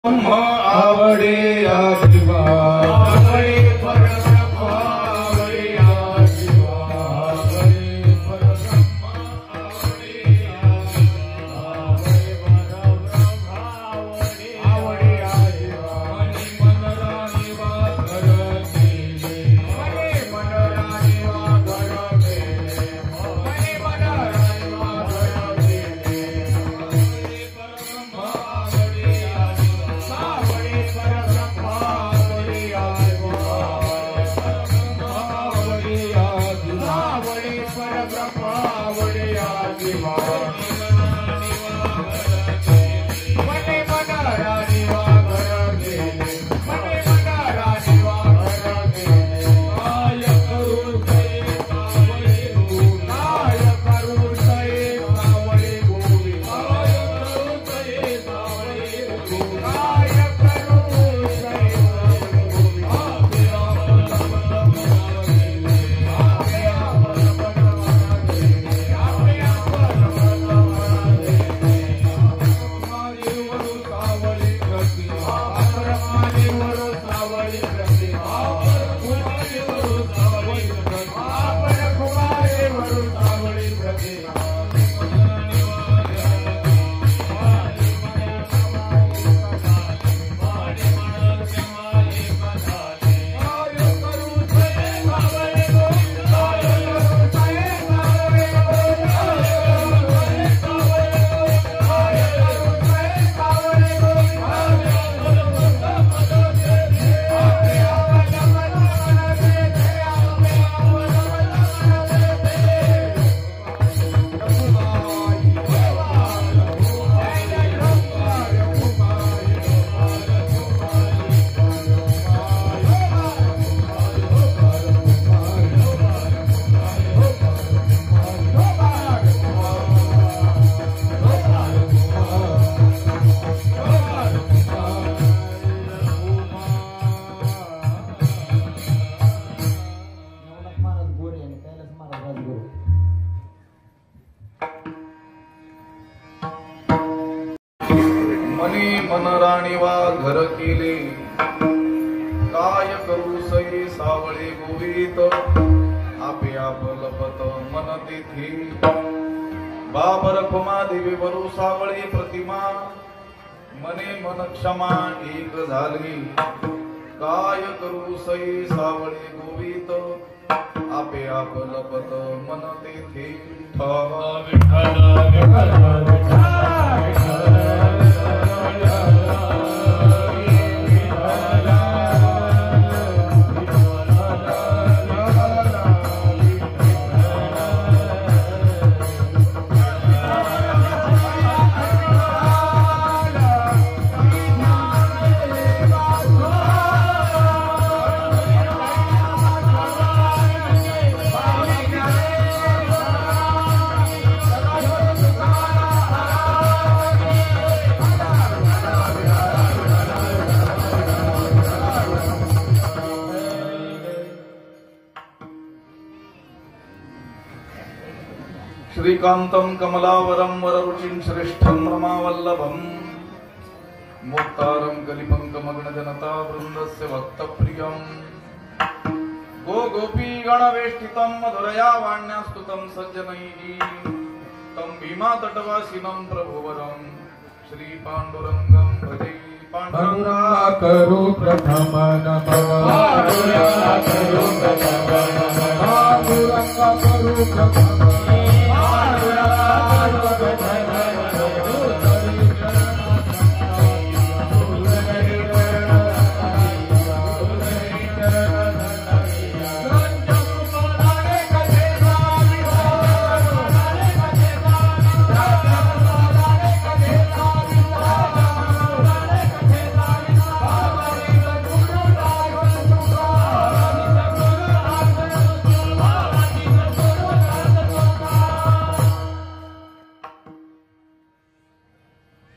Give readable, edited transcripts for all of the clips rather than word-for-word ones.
आवडे आजीवा आवडे परब्रह्म आवडे आजीवा आवडे परब्रह्म आवडे आजीवा आवडे परब्रह्म आवडे आजीवा मनी मनरानी वा घर केले मनी मनरानी वा घर केले मनी मनरानी वा घर केले आवडे परब्रह्म आवडे मनराणी वा घर केले काय करू सई सावळे गोवित आपे आप लपत मन तेथे बाबर खुमा देवी वरु सावळे प्रतिमा मने मन क्षमा एक झाली काय करू सई सावळे गोवित आपे आप लपत मन तेथे श्रीकांतं कमलावरं वररुचिं श्रेष्ठं रमावल्लभं मुक्तारं कलिपङ्कमग्नजनता वृन्दस्य भक्तप्रियं गोपी गणवेष्टितं मधुरया वाण्यास्तुतं सज्जनैः तं भीमातटवासिनं प्रभुवरं श्रीपाण्डुरङ्गं भजे पाण्डुरङ्गा करो प्रथम नमः पाण्डुरङ्गा करो प्रथम नमः पाण्डुरङ्गा करो प्रथम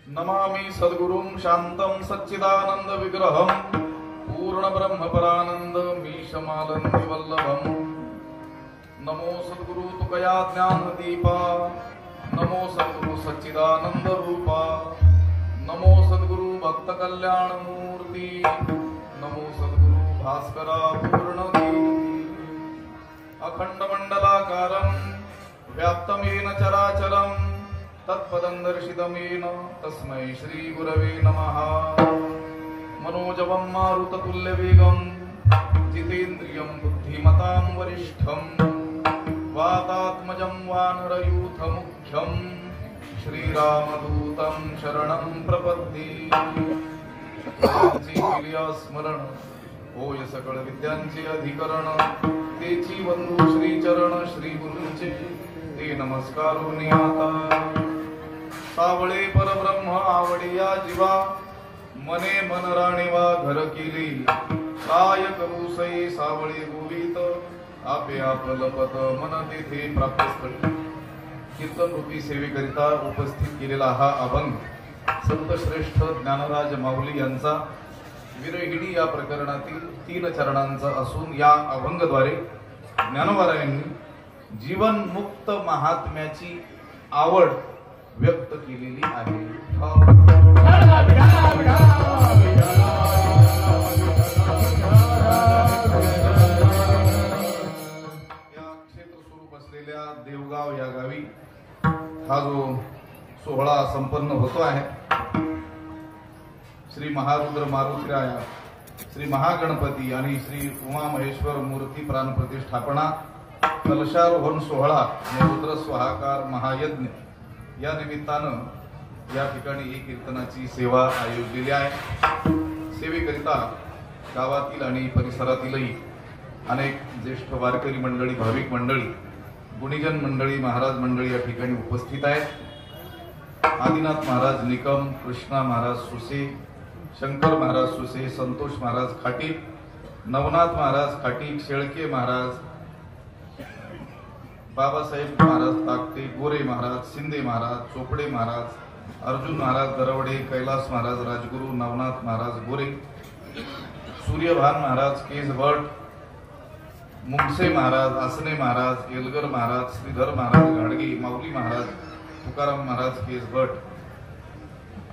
नमामि सद्गुरुं शान्तं सच्चिदानंद विग्रहं पूर्ण ब्रह्म परानंद मीशमालंदि वल्लभं नमो सद्गुरु तुकया ज्ञान दीपा नमो सद्गुरु सच्चिदानंद रूपा नमो सद्गुरु भक्त कल्याण मूर्ती, नमो सद्गुरु भास्करा पूर्ण अखंड मंडलाकारं व्याप्तं येन चराचरं तत्पदं दर्शितं येन तस्मै श्री गुरवे नमः। मनोजवं मारुततुल्यवेगं जितेन्द्रियं बुद्धिमतां वरिष्ठं वातात्मजं वानरयूथमुख्यं श्रीरामदूतं शरणं प्रपद्ये। स्मरण होय सकळ विद्यांचे अधिकरण, तेची बंधू श्री चरण श्री गुरूंचे ते नमस्कारोनी आता। सावळे परब्रह्म आवडिया जीवा, मने मन राणीवा घर केली, काय करू सई सावळे गोवित आपे आप लपत मन तेथे प्राप्तस्थळी। कीर्तन रूपी सेवेकरिता उपस्थित केलेला हा अभंग संत श्रेष्ठ ज्ञानराज माऊली यांचा विरहिणी या प्रकरणातील 3 चरणांचा असून या अभंगद्वारे ज्ञानोबारायांनी जीवन मुक्त महात्म्याची आवड व्यक्त केलेली आहे। या क्षेत्र स्वरूप असलेल्या देवगाव या गावी हा जो सोहळा संपन्न होतो आहे, श्री महारुद्र मारुतीराया, श्री महागणपती आणि श्री उमामहेश्वर मूर्ती प्राण प्रतिष्ठापना कलशारोहण सोहळा आणि रुद्र स्वाहाकार महायज्ञ या निमित्तानं या ठिकाणी एक कीर्तनाची सेवा आयोजलेली आहे। सेवेकरिता गावातील आणि परिसरातीलही अनेक ज्येष्ठ वारकरी मंडळी, भाविक मंडळी, गुणीजन मंडळी, महाराज मंडळी या ठिकाणी उपस्थित आहेत। आदिनाथ महाराज निकम, कृष्णा महाराज सुसे, शंकर महाराज सुसे, संतोष महाराज खाटीक, नवनाथ महाराज खाटीक, शेळके महाराज, बाबासाहेब महाराज ताकते, गोरे महाराज, शिंदे महाराज, चोपडे महाराज, अर्जुन महाराज दरवडे, कैलास महाराज राजगुरू, नवनाथ महाराज गोरे, सूर्यभान महाराज केस भट, मुंगसे महाराज, आसने महाराज, एलगर महाराज, श्रीधर महाराज गाडगे, माऊली महाराज, तुकाराम महाराज केस भट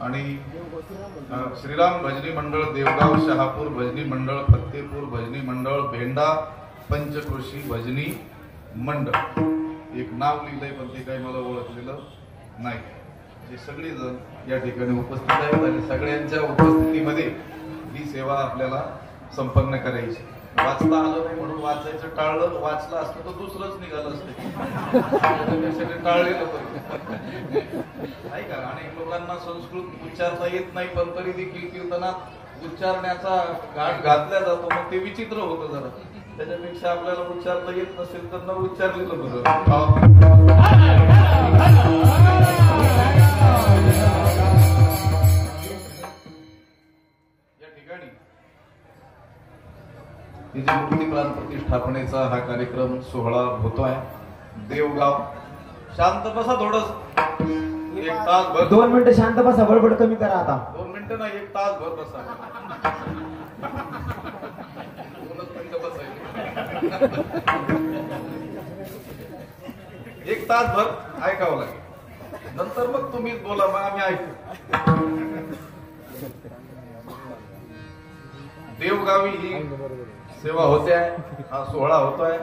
आणि श्रीराम भजनी मंडळ देवगाव, शहापूर भजनी मंडळ, फत्तेपूर भजनी मंडळ, भेंडा पंचकृषी भजनी मंडळ। एक नाव लिहिलंय पण ते काही मला ओळखलेलं नाही। हे सगळेजण या ठिकाणी उपस्थित आहेत आणि सगळ्यांच्या उपस्थितीमध्ये ही सेवा आपल्याला संपन्न करायची। वाचता आलं नाही म्हणून वाचायचं टाळलं, वाचलं असतं तर दुसरंच निघालं असतं, टाळलेलं नाही का। अनेक लोकांना संस्कृत उच्चारता येत नाही पण तरी देखील कीर्तनात उच्चारण्याचा घाट घातला जातो, मग ते विचित्र होतं जरा। त्याच्यापेक्षा आपल्याला उच्चारता येत नसेल तर न उच्चारलेलं बरं। या ठिकाणी तिची मूर्ती प्राण प्रतिष्ठापनेचा हा कार्यक्रम सोहळा होतोय। देवगाव शांत बसा, थोडस 1 तास भर, 2 मिनिटं शांत बसा, बडबड कमी करा आता। 2 मिनिटं नाही, 1 तास भर बसा। 1 तास भर ऐकावं लागेल, नंतर मग तुम्हीच बोला, मग आम्ही ऐकू। देवगावी ही सेवा होते आहे, हा सोहळा होतोय।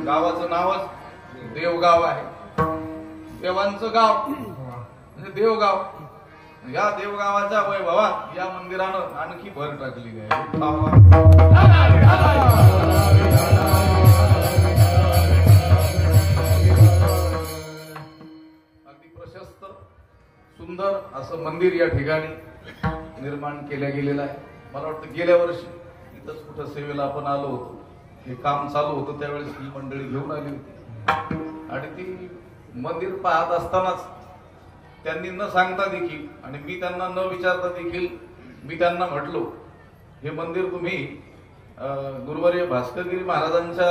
गावाचं नावच देवगाव आहे, देवांचं गाव म्हणजे देवगाव। या देवगावाच्या वैभवात या मंदिरानं आणखी भर टाकली आहे। अगदी प्रशस्त सुंदर असं मंदिर या ठिकाणी निर्माण केलं गेलेलं आहे। मला वाटतं गेल्या वर्षी इथंच कुठं सेवेला आपण आलो होतो, हे काम चालू होतं त्यावेळेस ही मंडळी घेऊन आली होती आणि ती मंदिर पाहत असतानाच त्यांनी न सांगता देखील आणि मी त्यांना न विचारता देखील मी त्यांना म्हटलो, हे मंदिर तुम्ही गुरुवर्य भास्करगिरी महाराजांच्या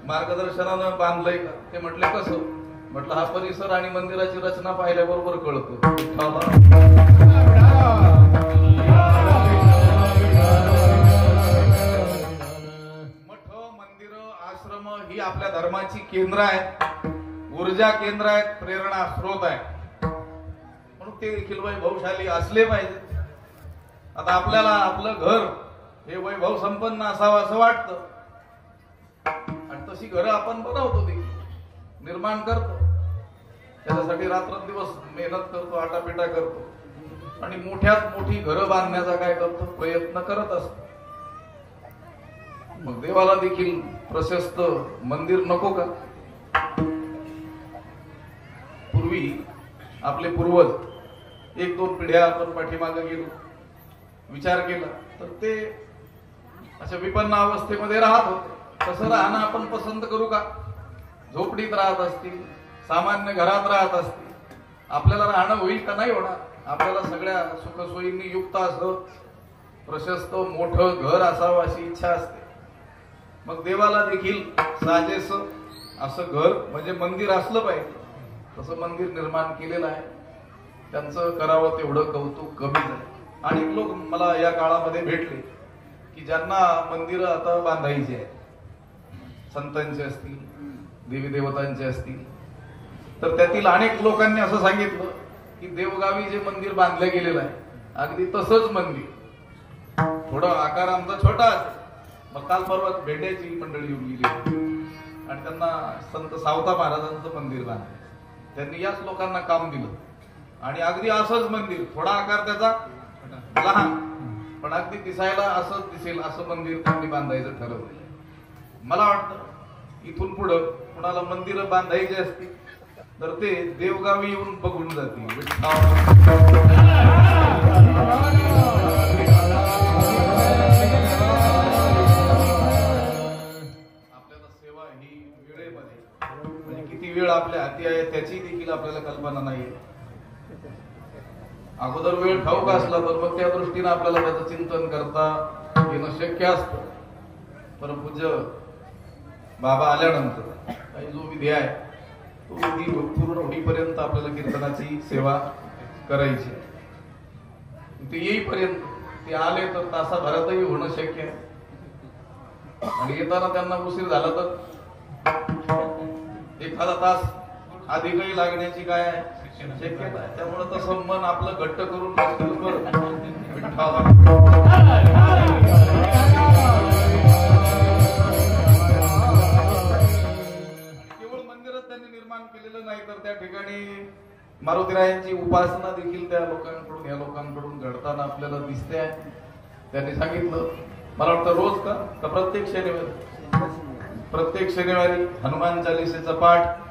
मार्गदर्शनानं बांधलंय का? ते म्हटले कसं? म्हटलं हा परिसर आणि मंदिराची रचना पाहिल्याबरोबर कळतं। मठ, मंदिर, आश्रम ही आपल्या धर्माची केंद्र आहेत, ऊर्जा केंद्र आहेत, प्रेरणा स्रोत आहे। म्हणून कृत्य देखील वैभवशाली असले पाहिजे. आता आपल्याला आपलं घर हे वैभव संपन्न असावं असं वाटतं आणि तशी घरं आपण बनवतो, ती निर्माण करतो, त्याच्यासाठी रात्रंदिवस मेहनत करतो, आटापिटा करतो आणि मोठ्यात मोठी घरं बांधण्याचा काय करतो, प्रयत्न करत असतो. मग देवाला देखील प्रशस्त मंदिर नको का? पूर्वी आपले पूर्वज 1-2 पिढ्या आपण पाठीमागे गेलो, विचार केला तर ते अशा विपन्न अवस्थेमध्ये राहत होते. तसं राहणं आपण पसंत करू का? झोपडीत राहत असतील, सामान्य घरात राहत असतील, आपल्याला राहणं होईल का? नाही होणार. आपल्याला सगळ्या सुखसोयींनी युक्त असं प्रशस्त मोठं घर असावं अशी इच्छा असते. मग देवाला देखील साजेस असं घर म्हणजे मंदिर असलं पाहिजे. तसं मंदिर निर्माण केलेलं आहे. त्यांचं करावं तेवढं कौतुक कमीच आहे. अनेक लोक मला या काळामध्ये भेटले की ज्यांना मंदिरं आता बांधायची आहे, संतांचे असतील, देवी देवतांचे असतील, तर त्यातील अनेक लोकांनी असं सांगितलं की देवगावी जे मंदिर बांधलं गेलेलं आहे अगदी तसंच मंदिर, थोडा आकार आमचा छोटा असेल. मग काल परवा भेंड्याची मंडळी येऊन गेली आणि त्यांना संत सावता महाराजांचं मंदिर बांधलं. त्यांनी याच लोकांना काम दिलं आणि अगदी असंच मंदिर, थोडा आकार त्याचा लहान पण अगदी दिसायला असंच दिसेल असं मंदिर त्यांनी बांधायचं ठरवलं. मला वाटतं इथून पुढं कुणाला मंदिरं बांधायची असतील तर ते देवगावी येऊन बघून जातील. आपल्याला सेवा ही वेळेमध्ये म्हणजे किती वेळ आपल्या हाती आहे त्याची देखील आपल्याला कल्पना नाही. अगोदर वेळ ठाऊक असला तर मग त्या दृष्टीने आपल्याला त्याचं चिंतन करता येणं शक्य असतं. परमपूज्य बाबा आल्यानंतर काही जो विधी आहे तो विधी पूर्ण होईपर्यंत आपल्याला कीर्तनाची सेवा करायची. ते येईपर्यंत ते आले तर तासाभरातही होणं शक्य आहे आणि येताना त्यांना उशीर झाला तर एखादा तास अधिकही लागण्याची काय आहे शक्यता आहे. त्यामुळे तसं मन आपलं घट्ट करून केवळ मंदिरच त्यांनी निर्माण केलेलं नाही तर त्या ठिकाणी मारुतीरायांची उपासना देखील त्या लोकांकडून या लोकांकडून घडताना आपल्याला दिसते आहे. त्यांनी सांगितलं, मला वाटतं रोज का प्रत्येक शनिवारी हनुमान चालीसेचा पाठ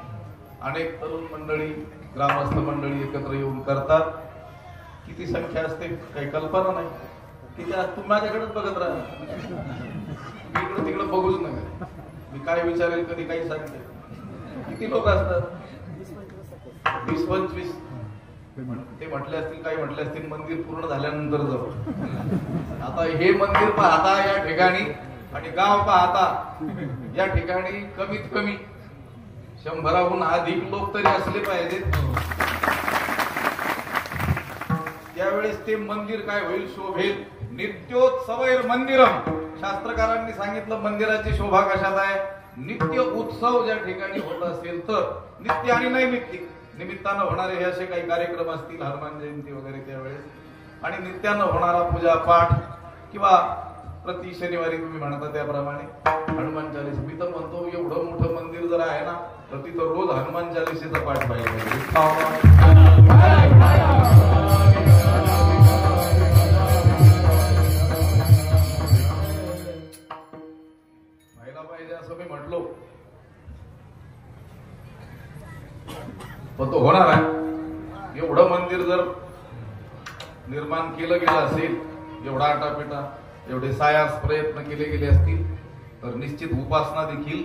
अनेक तरुण मंडळी, ग्रामस्थ मंडळी एकत्र येऊन करतात. किती संख्या असते काही कल्पना नाही. की त्या तू माझ्याकडेच बघत राहा, इकडं तिकडं बघूच नका. मी काय विचारेल कधी काही सांगते. किती लोक असतात? 20-25. ते म्हटले असतील, काही म्हटले असतील मंदिर पूर्ण झाल्यानंतर जाऊ. आता हे मंदिर पाहता या ठिकाणी आणि गाव पाहता या ठिकाणी कमीत कमी 100हून अधिक लोक तरी असले पाहिजेत. त्यावेळेस ते मंदिर काय होईल, शोभेल. नित्योत्सवैर मंदिरम, शास्त्रकारांनी सांगितलं मंदिराची शोभा कशात आहे? नित्य उत्सव ज्या ठिकाणी होत असेल तर. नित्य आणि नैमित्तिक निमित्तानं होणारे हे असे काही कार्यक्रम असतील, हनुमान जयंती वगैरे त्यावेळेस, आणि नित्यानं होणारा पूजा पाठ किंवा प्रति शनिवारी तुम्ही म्हणता त्याप्रमाणे हनुमान चालीसा. मी तर म्हणतो एवढं मोठं मंदिर जर आहे ना तर तिथं रोज हनुमान चालीसेचा पाठ व्हायला पाहिजे असं मी म्हटलो. पण तो होणार आहे. एवढं मंदिर जर निर्माण केलं गेलं असेल, एवढा आटापिटा, एवढे सायास प्रयत्न केले गेले असतील तर निश्चित उपासना देखील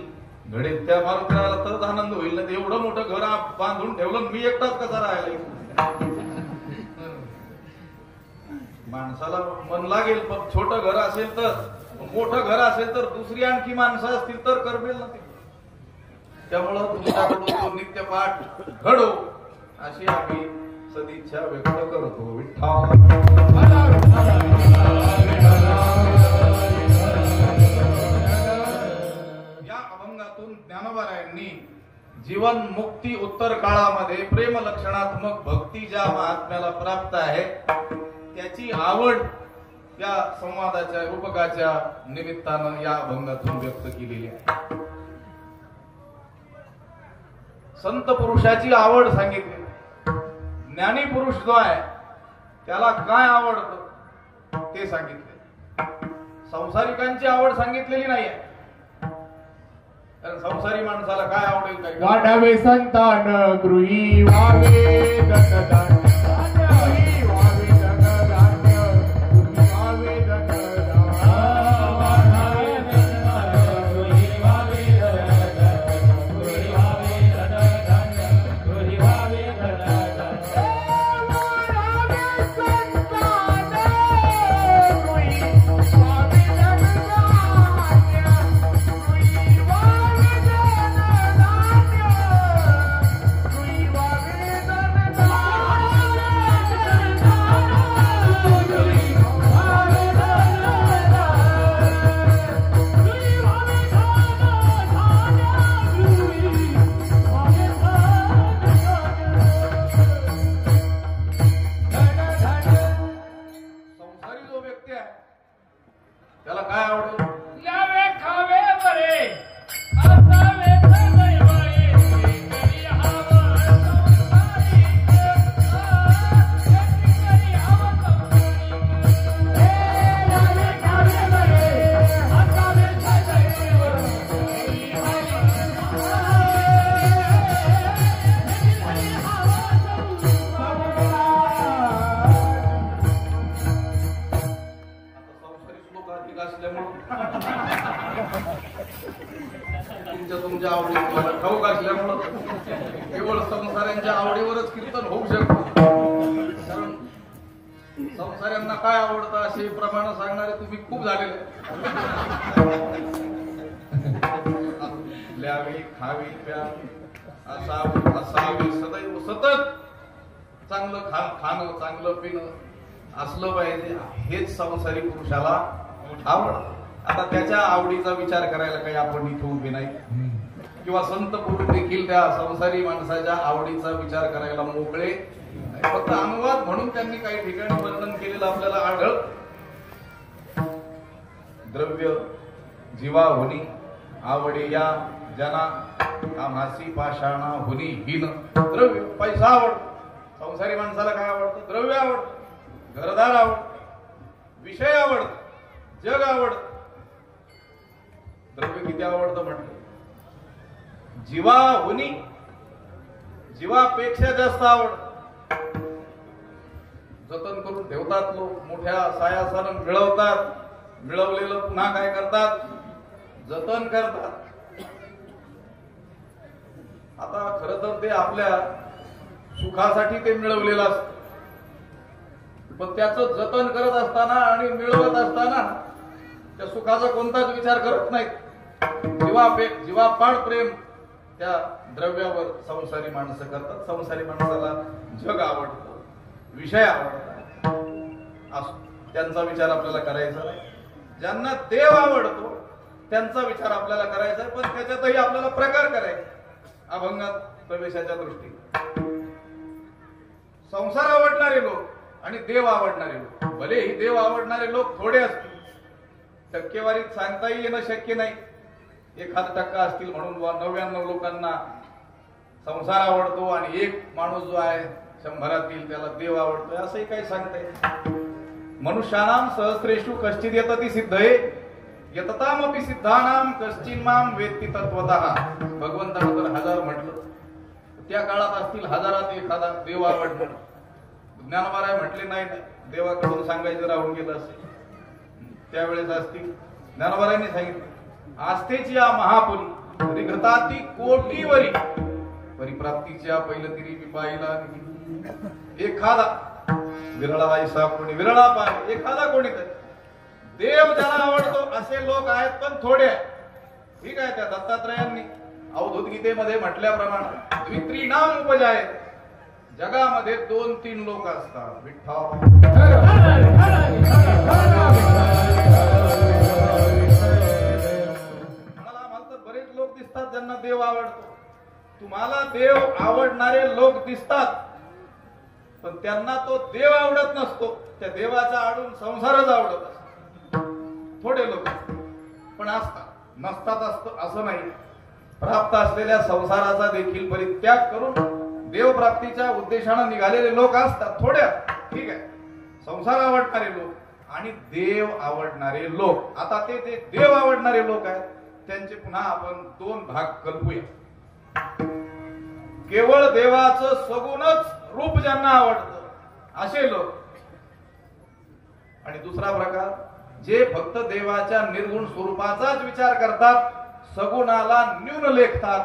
घडेल. त्या मारुतीला तरच आनंद होईल ना. एवढं मोठं घर बांधून ठेवलं, मी एकटाच कसा राहायला? माणसाला मन लागेल, पण छोटं घर असेल तर, मोठं घर असेल तर, दुसरी आणखी माणसं असतील तर करमेल ना ते. त्यामुळं तुमच्याकडून तो नित्यपाठ घडो अशी आम्ही सदिच्छा व्यक्त करतो. विठ्ठल. या अभंगातून ज्ञानोबारायांनी जीवन मुक्ती उत्तर काळामध्ये प्रेम लक्षणात्मक भक्ती ज्या महात्म्याला प्राप्त आहे त्याची आवड त्या संवादाच्या रूपकाच्या निमित्तानं या अभंगातून व्यक्त केलेली आहे. संत पुरुषाची आवड सांगितली. ज्ञानी पुरुष जो आहे त्याला काय आवडतं ते सांगितले. संसारिकांची आवड सांगितलेली नाहीये. कारण संसारी माणसाला काय आवडेल काय वाढावे संतान गृही व्हावे धनधान्य गृही व्हावे धनधान्य गृही व्हावे धनधान्य वाढावे संतान गृही व्हावे धनधान्य गृही व्हावे धनधान्य गृही व्हावे धनधान्य वाढावे संतान गृही व्हावे धनधान्य गृही संसारी जो व्यक्ती आहे त्याला काय आवडेल? यावे खावे बरे असावे सदैवाळे करी हवं संसारी करी हवं संसारी यावे खावे बरे असावे सदैवाळे करी हवं संसारी श्लोक अधिक असल्यामुळे तुमच्या आवडी तुम्हाला ठाऊक असल्यामुळं केवळ संसारांच्या आवडीवरच कीर्तन होऊ शकतं. कारण संसारांना काय आवडतं असे प्रमाण सांगणारे तुम्ही खूप झालेले. ल्यावे खावे प्या असावे सदैव सतत चांगलं खाणं चांगलं पिणं असलं पाहिजे. हेच संसारी पुरुषाला आवडतं. आता त्याच्या आवडीचा विचार करायला काही आपण इथे उभे नाही किंवा संत पुरुष देखील त्या संसारी माणसाच्या आवडीचा विचार करायला मोकळे. फक्त अनुवाद म्हणून त्यांनी काही ठिकाणी वर्णन केलेलं आपल्याला आढळ. द्रव्य जीवा होनी आवडे या जना कामासी पाषाणा होनी हीन. द्रव्य पैसा आवडतो. संसारी माणसाला काय आवडतं? द्रव्य आवडतं, घरदार आवडतं, विषय आवडतं, जग आवडतं. द्रव्य किती आवडतं म्हटलं? जीवा होनी जीवापेक्षा जास्त आवड. जतन करून ठेवतात लोक, मोठ्या सायासानं मिळवतात, मिळवलेलं पुन्हा काय करतात? जतन करतात. आता खरं तर ते आपल्या सुखासाठी ते मिळवलेलं असतं, पण त्याचं जतन करत असताना आणि मिळवत असताना त्या सुखाचा कोणताच विचार करत नाहीत. जीवापाड प्रेम त्या द्रव्यावर संसारी माणसं करतात. संसारी माणसाला जग आवडतं, विषय आवडतात, त्यांचा विचार आपल्याला करायचा नाही. ज्यांना देव आवडतो त्यांचा विचार आपल्याला करायचा आहे, पण त्याच्यातही आपल्याला प्रकार करायचे अभंगात प्रवेशाच्या दृष्टीने. संसार आवडणारे लोक आणि देव आवडणारे लोक, भले ही देव आवडणारे लोक थोडे असतील, टक्केवारीत सांगताही येणं शक्य नाही. 1% असतील म्हणून 99 लोकांना संसार आवडतो आणि एक माणूस जो आहे 100 त्याला देव आवडतोय असंही काही सांगता येत. मनुष्यानाम सहस्रेषु कश्चित यतति सिद्धये यततामपि सिद्धानाम कश्चिन माम वेत्ति तत्वतः. भगवंतानं जर 1000 म्हटलं त्या काळात असतील 1000त एखादा देव आवडणार. ज्ञानोबा म्हटले नाही, देवाकडून सांगायचं राहून गेलं असेल त्यावेळेस असतील. ज्ञानोबांनी सांगितलं आस्थेची या महापुरी रिघताती कोटीवरी परिप्राप्तीच्या पहिलं तिरी पाहिला एखादा विरळा ऐसा कोणी विरळा पाहिजे एखादा कोणीतरी देव ज्याला आवडतो असे लोक आहेत, पण थोडे आहेत. ठीक आहे. त्या दत्तात्रयांनी अवधूत गीतेमध्ये म्हटल्याप्रमाणे द्वित्रीणाम उपजाय, जगामध्ये 2-3 लोक असतात. विठ्ठल मला तर बरेच लोक दिसतात ज्यांना देव आवडतो, तुम्हाला देव आवडणारे लोक दिसतात, पण त्यांना तो देव आवडत नसतो. त्या देवाच्या आडून संसारच आवडत असतो. थोडे लोक पण असतात, नसतात असं नाही. प्राप्त असलेल्या संसाराचा देखील परित्याग करून देवप्राप्तीच्या उद्देशाने निघालेले लोक असतात. थोड्या ठीक आहे, संसार आवडणारे लोक आणि देव आवडणारे लोक. आता ते देव आवडणारे लोक आहेत, त्यांचे पुन्हा आपण दोन भाग कल्पूया. केवळ देवाचं सगुणच रूप ज्यांना आवडतं असे लोक, आणि दुसरा प्रकार जे फक्त देवाच्या निर्गुण स्वरूपाचाच विचार करतात, सगुणाला न्यून लेखतात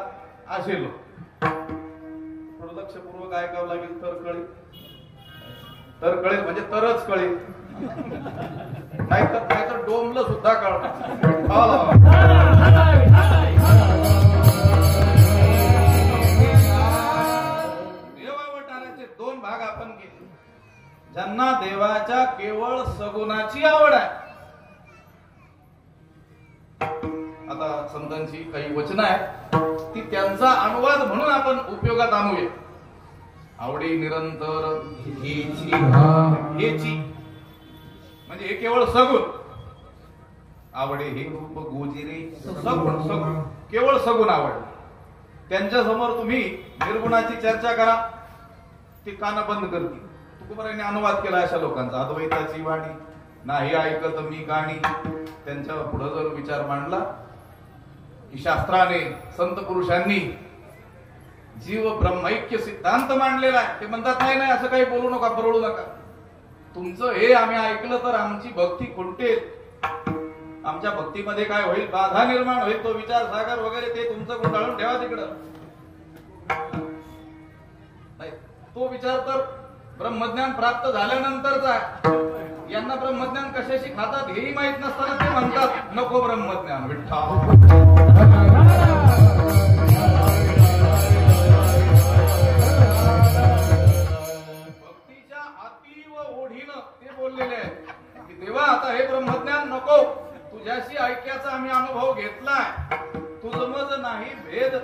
असे लोक. थोडं लक्षपूर्वक ऐकावं लागेल तर कळेल. तर कळेल म्हणजे तरच कळेल, नाहीतर डोंबलं सुद्धा कळणार. देवावताराचे दोन भाग आपण केले. ज्यांना देवाच्या केवळ सगुणाची आवड आहे. आता संतांची काही वचनं आहेत, ती त्यांचा अनुवाद म्हणून आपण उपयोगात आणूया. आवडी निरंतर हेची म्हणजे हे केवळ सगुण. आवडे हे रूप गोजिरे सगुण केवळ सगुण आवड. त्यांच्या समोर तुम्ही निर्गुणाची चर्चा करा, ते कान बंद करतील. तुकोबारायांनी अनुवाद केला अशा लोकांचा. अद्वैताची वाणी नाही ऐकत मी गाणी. त्यांच्या पुढे जर विचार मांडला की शास्त्राने संत पुरुषांनी जीव ब्रह्मैक्य सिद्धांत मांडलेला आहे, ते म्हणतात नाही नाही असं काही बोलू नका, परवडू नका. तुमचं हे आम्ही ऐकलं तर आमची भक्ती खुंटेल, आमच्या भक्तीमध्ये काय होईल, बाधा निर्माण होईल, तो विचार सागर वगैरे ते तुमचं गुंडाळून ठेवा तिकडं. नाही, तो विचार तर ब्रह्मज्ञान प्राप्त झाल्यानंतरचा. यांना ब्रह्मज्ञान कशाशी खातात हेही माहित नसताना ते म्हणतात नको ब्रह्मज्ञान. भक्तीच्या अतीव ओढीनं ते बोललेले आहे की देवा आता हे ब्रह्मज्ञान नको, तुझ्याशी ऐक्याचा आम्ही अनुभव घेतलाय, तुझमज नाही भेद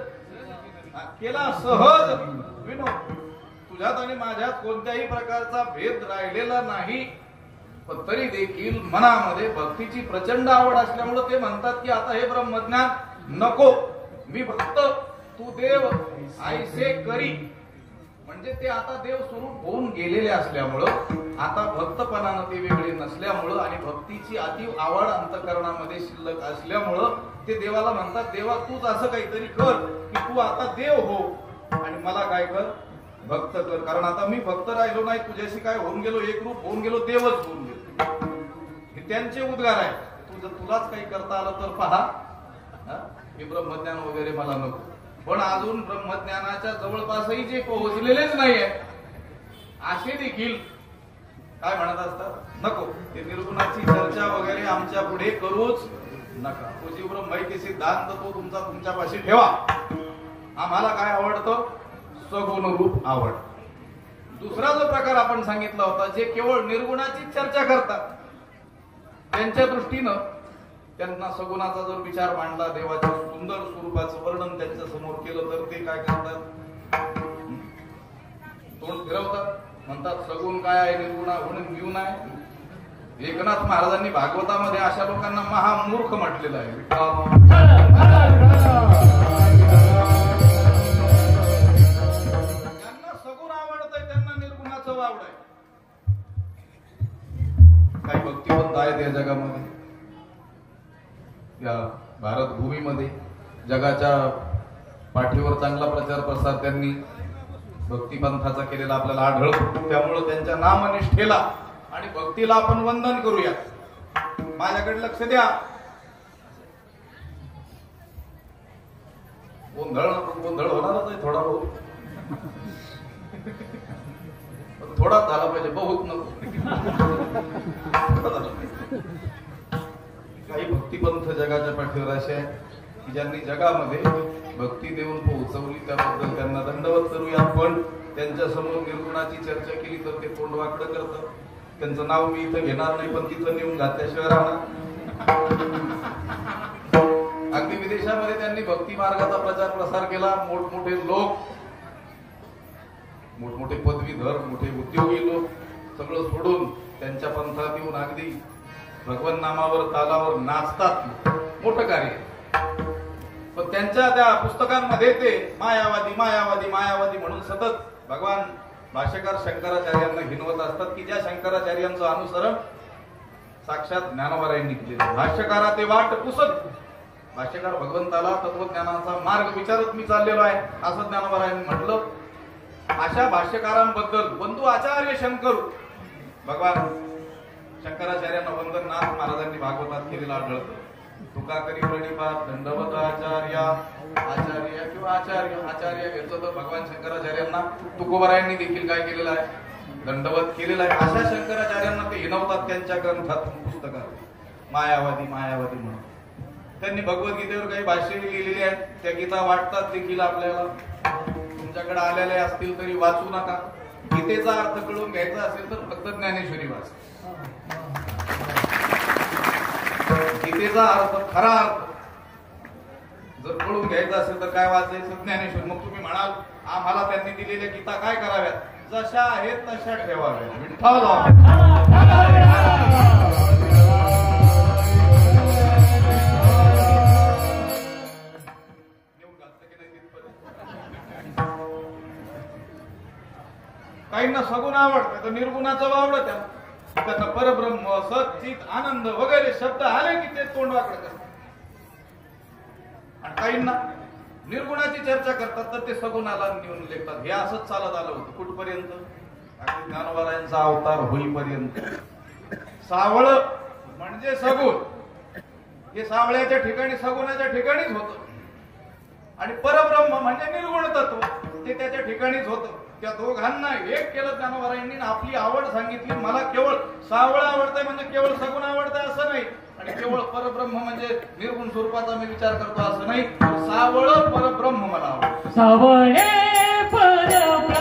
केला सहज विनोद. तुझ्यात आणि माझ्यात कोणत्याही प्रकारचा भेद राहिलेला नाही, पण तरी देखील मनामध्ये भक्तीची प्रचंड आवड असल्यामुळे ते म्हणतात की आता हे ब्रह्मज्ञान नको, मी भक्त तू देव ऐसे करी. म्हणजे ते आता देव स्वरूप होऊन गेलेले असल्यामुळं, आता भक्तपणानं ते वेगळे नसल्यामुळं आणि भक्तीची अतीव आवड अंतःकरणामध्ये शिल्लक असल्यामुळं ते देवाला म्हणतात देवा तूच असं काहीतरी कर की तू आता देव हो आणि मला काय कर, भक्त कर. कारण आता मी भक्त राहिलो नाही, तुझ्याशी काय होऊन गेलो, एक रूप होऊन गेलो, देवच होऊन गेलो. हे त्यांचे उद्गार आहे. तुलाच काही करता आलं तर पहा, हे ब्रह्मज्ञान वगैरे मला नको. पण अजून ब्रह्मज्ञानाच्या जवळपासही जे पोहोचलेलेच नाहीये असे देखील काय म्हणत असतात नको, ते निर्गुणाची चर्चा वगैरे आमच्या पुढे करूच नका. तो जी ब्रह्मैक्य सिद्धांत तो तुमच्यापाशी ठेवा. आम्हाला काय आवडतं, सगुण रूप आवड. दुसरा जो प्रकार आपण सांगितला होता, जे केवळ निर्गुणाची चर्चा करतात, त्यांच्या दृष्टीनं त्यांना सगुणाचा जर विचार मांडला, देवाच्या सुंदर स्वरूपाचं वर्णन त्यांच्या समोर केलं तर ते काय करतात, तोंड फिरवतात, म्हणतात सगुण काय आहे, निर्गुणा म्हणून घेऊन आहे. एकनाथ महाराजांनी भागवतामध्ये अशा लोकांना महामूर्ख म्हटलेलं आहे. त्यांना सगुण आवडतंय, त्यांना निर्गुणाचं वावड आहे. काही भक्तिवंत आहेत या जगामध्ये, या भारत भूमीमध्ये. जगाच्या पाठीवर चांगला प्रचार प्रसार त्यांनी भक्तिपंथाचा केलेला आपल्याला आढळतो. त्यामुळे त्यांच्या नामनिष्ठेला आणि भक्तीला आपण वंदन करूया. माझ्याकडे लक्ष द्या. गोंधळ होणारच आहे थोडा बहुत, थोडा झाला पाहिजे, बहुत नको. काही भक्तिपंथ जगाच्या पाठीवर असे आहे की ज्यांनी जगामध्ये भक्ती देऊन पोहोचवली, त्याबद्दल त्यांना दंडवत करूया. पण त्यांच्या समोर निर्गुणाची चर्चा केली तर ते तोंड वाकडं करतात. त्यांचं नाव मी इथं घेणार नाही, पण तिथं नेऊन घातल्याशिवाय राहणार. अगदी विदेशामध्ये त्यांनी भक्ती मार्गाचा प्रचार प्रसार केला. मोठमोठे लोक, मोठमोठे पदवीधर, मोठे उद्योगी लोक सगळं सोडून त्यांच्या पंथात येऊन अगदी भगवन नामावर तालावर नाचतात. मोठं कार्य. पण त्यांच्या त्या पुस्तकांमध्ये ते मायावादी मायावादी मायावादी म्हणून सतत भगवान भाष्यकार शंकराचार्यांना हिनवत असतात की ज्या शंकराचार्यांचं अनुसरण साक्षात ज्ञानोबारायांनी केले. भाष्यकारा ते वाट पुसत, भाष्यकार भगवंताला तत्वज्ञानाचा मार्ग विचारत मी चाललेलो आहे असं ज्ञानोबारायांनी म्हटलं. अशा भाष्यकारांबद्दल बंधू आचार्य शंकर भगवान शंकराचार्यांना वंदन नाथ महाराजांनी भागवतात केलेलं आढळतं. तुका करी प्रणिपात दंडवत आचार्य आचार्य किंवा आचार्य आचार्य घेतलं तर भगवान शंकराचार्यांना तुकोबारायांनी देखील काय केलेलं आहे, दंडवत केलेला आहे. अशा शंकराचार्यांना ते हिनवतात त्यांच्या ग्रंथात पुस्तकात मायावादी मायावादी म्हणून. त्यांनी भगवद्गीतेवर काही भाष्य लिहिलेली आहेत. त्या गीता वाटतात देखील आपल्याला. तुमच्याकडे आलेल्या असतील तरी वाचू नका. गीतेचा अर्थ कळून घ्यायचा असेल तर फक्त ज्ञानेश्वरी वाचा. गीतेचा अर्थ, खरा अर्थ जर कळून घ्यायचा असेल तर काय वाचायचं, ज्ञानेश्वर. मग तुम्ही म्हणाल आम्हाला त्यांनी दिलेल्या गीता काय कराव्यात, जशा आहेत तशा ठेवाव्यात. विठ्ठल काहींना सगुण आवडतं तर निर्गुणाचं वावडं त्यांना परब्रह्म सत चित आनंद वगैरे शब्द आले की ते तोंडवाकडे करतात. आणि काहींना निर्गुणाची चर्चा करतात तर ते सगुणाला नेऊन लेखतात. हे असंच चालत आलं होतं कुठपर्यंत, अगदी ज्ञानोबारायांचा अवतार होईपर्यंत. सावळ म्हणजे सगुण, हे सावळ्याच्या ठिकाणी सगुणाच्या ठिकाणीच होतं. आणि परब्रह्म म्हणजे निर्गुण तत्व, ते त्याच्या ठिकाणीच होतं. त्या दोघांना एक केलं ज्ञानोबारायांनी. आपली आवड सांगितली. मला केवळ सावळ आवडतंय म्हणजे केवळ सगुण आवडतंय असं नाही, आणि केवळ परब्रह्म म्हणजे निर्गुण स्वरूपाचा मी विचार करतो असं नाही. सावळ परब्रह्म मला आवडतं. सावळे परब्रह्म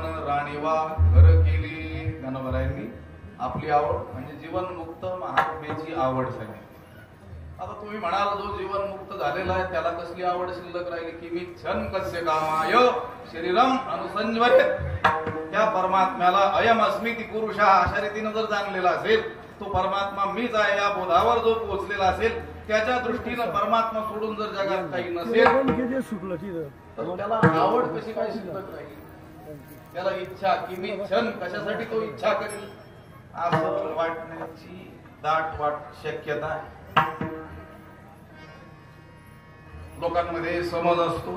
मन राणीवा घर केली. ज्ञानोबारायांनी आपली आवड म्हणजे जीवनमुक्त महात्म्याची आवड सांगितली. आता तुम्ही म्हणाल जो जीवनमुक्त झालेला आहे त्याला कसली आवड शिल्लक राहिली की मी क्षण कस्य कामाय शरीरम अनुसंजवरेत. त्या परमात्म्याला अयम अस्मिती पुरुषा अशा रीतीनं जर जाणलेला असेल, तो परमात्मा मीच आहे या बोधावर जो पोहोचलेला असेल, त्याच्या दृष्टीनं परमात्मा सोडून जर जगात काही नसेल तर त्याला आवड कशी काय शिल्लक राहील. त्याला इच्छा की मी क्षण कशासाठी तो इच्छा करेल असं वाटण्याची दाट शक्यता आहे. लोकांमध्ये समज असतो,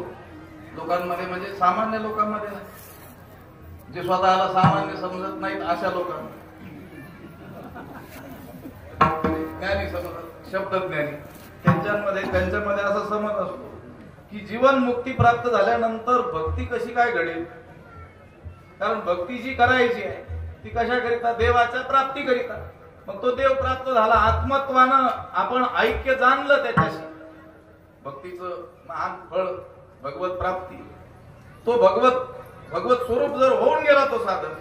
लोकांमध्ये म्हणजे सामान्य लोकांमध्ये नाही, जे स्वतःला सामान्य समजत नाहीत अशा लोकांमध्ये ज्ञानी समजत, शब्दज्ञानी त्यांच्यामध्ये असा समज असतो की जीवन मुक्ती प्राप्त झाल्यानंतर भक्ती कशी काय घडेल. कारण भक्ती जी करायची आहे ती कशाकरिता, देवाच्या प्राप्तीकरिता. मग तो देव प्राप्त झाला आत्मत्वानं, आपण ऐक्य जाणलं त्याच्याशी, भक्तीचं महान फळ भगवत प्राप्ती. तो भगवत स्वरूप जर होऊन गेला तो साधन,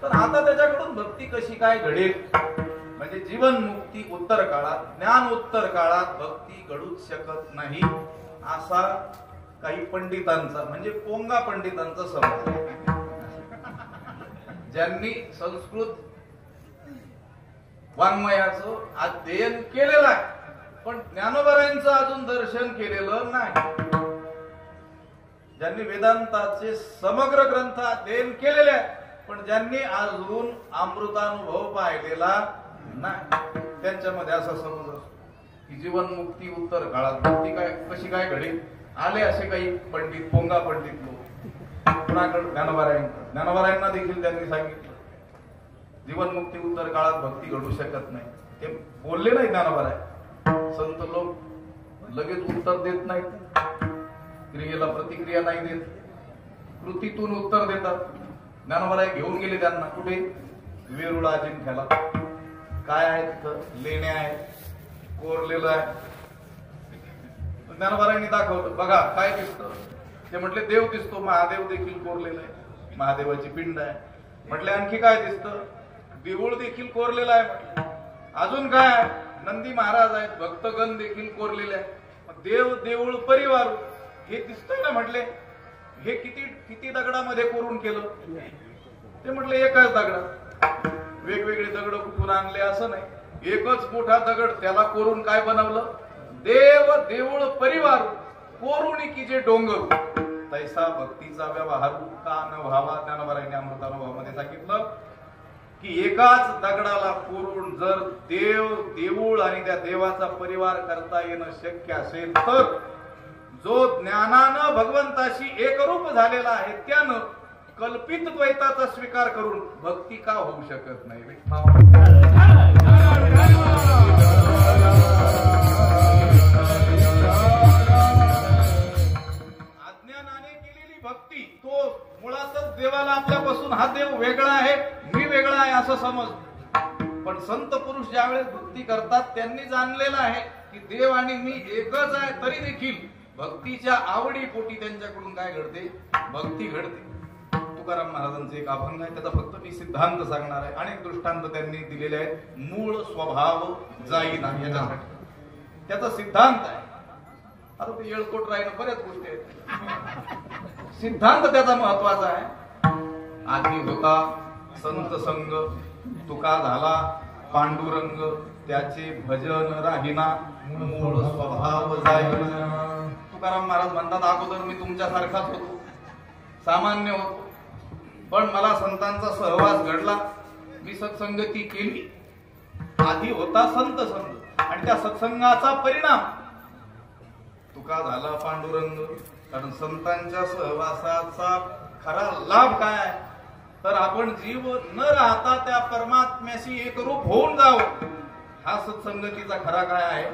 तर आता त्याच्याकडून भक्ती कशी काय घडेल. म्हणजे जीवन मुक्ती उत्तर काळात, ज्ञान उत्तर काळात भक्ती घडूच शकत नाही असा काही पंडितांचा म्हणजे पोंगा पंडितांचा समज आहे. ज्यांनी संस्कृत वाङ्मयाचं अध्ययन केलेलं आहे पण ज्ञानोबारायांचं अजून दर्शन केलेलं नाही. ज्यांनी वेदांताचे समग्र ग्रंथ अध्ययन केलेले आहे पण ज्यांनी अजून अमृतानुभव पाहिलेला नाही, त्यांच्यामध्ये असा समज असतो की जीवन मुक्ती उत्तर काळात भक्ती काय कशी काय घडेल. आले असे काही पंडित, पोंगा पंडित लोक कुणाकडे, ज्ञानोबारायांना देखील त्यांनी सांगितलं जीवन मुक्ती उत्तर काळात भक्ती घडू शकत नाही. ते बोलले नाही ज्ञानोबाराय. संत लोक लगेच उत्तर देत नाहीत, क्रियेला प्रतिक्रिया नाही देत, कृतीतून उत्तर देतात. ज्ञानोबाराय घेऊन गेले त्यांना कुठे, वेरुळ अजिंठ्याला. काय आहे तिथं, लेण्या आहेत, कोरलेलं आहे. ज्ञानोबारायांनी दाखवलं, बघा काय दिसतं. ते म्हटले देव दिसतो, महादेव देखील कोरलेला आहे, महादेवाची पिंड आहे. म्हटले आणखी काय दिसतं, देऊळ देखील कोरलेला आहे. म्हटलं अजून काय, नंदी महाराज आहेत, भक्तगण देखील कोरलेले आहे. देव देऊळ परिवार हे दिसतंय ना. म्हटले हे किती दगडामध्ये कोरून केलं. ते म्हटले एकाच दगडात, वेगवेगळे दगड कुठून आणले असं नाही, एकच मोठा दगड त्याला कोरून काय बनवलं, देव देऊळ परिवार कोरून की जे डोंगर. तैसा भक्तीचा व्यवहार का न व्हावा. ज्ञानोबारायांनी अमृतानुभवामध्ये सांगितलं की एकाच दगडाला कोरून जर देऊळ आणि त्या देवाचा परिवार करता येणं शक्य असेल तर जो ज्ञानानं भगवंताशी एकरूप झालेला आहे त्यानं कल्पित द्वैताचा स्वीकार करून भक्ती का होऊ शकत नाही. अज्ञानाने केलेली भक्ती तो मुळातच देवाला आपल्यापासून हा देव वेगळा आहे, मी वेगळा आहे असं समज. पण संत पुरुष ज्यावेळेस भक्ती करतात त्यांनी जाणलेलं आहे की देव आणि मी एकच आहे, तरी देखील भक्तीच्या आवडी पोटी त्यांच्याकडून काय घडते, भक्ती घडते. तुकाराम महाराजांचे एक अभंग आहे, त्याचा फक्त मी सिद्धांत सांगणार आहे. अनेक दृष्टांत त्यांनी दिलेले आहेत. मूळ स्वभाव जाईना याच्यासाठी त्याचा सिद्धांत आहे. आता ते येळकोट राहिलं, बऱ्याच गोष्टी आहेत. सिद्धांत त्याचा महत्वाचा आहे. आधी होता संत संग, तुका झाला पांडुरंग, त्याचे भजन राहिना, मूळ स्वभाव जाईना. तुकाराम महाराज म्हणतात अगोदर मी तुमच्यासारखाच होतो, सामान्य होतो, पण मला संतांचा सहवास घडला, मी सत्संगती केली. आधी होता संत संग आणि त्या सत्संगाचा परिणाम तुका झाला पांडुरंग. कारण संतांच्या सहवासाचा खरा लाभ काय आहे तर आपण जीव न राहता त्या परमात्म्याशी एकरूप होऊन जावं, हा सत्संगतीचा खरा काय आहे,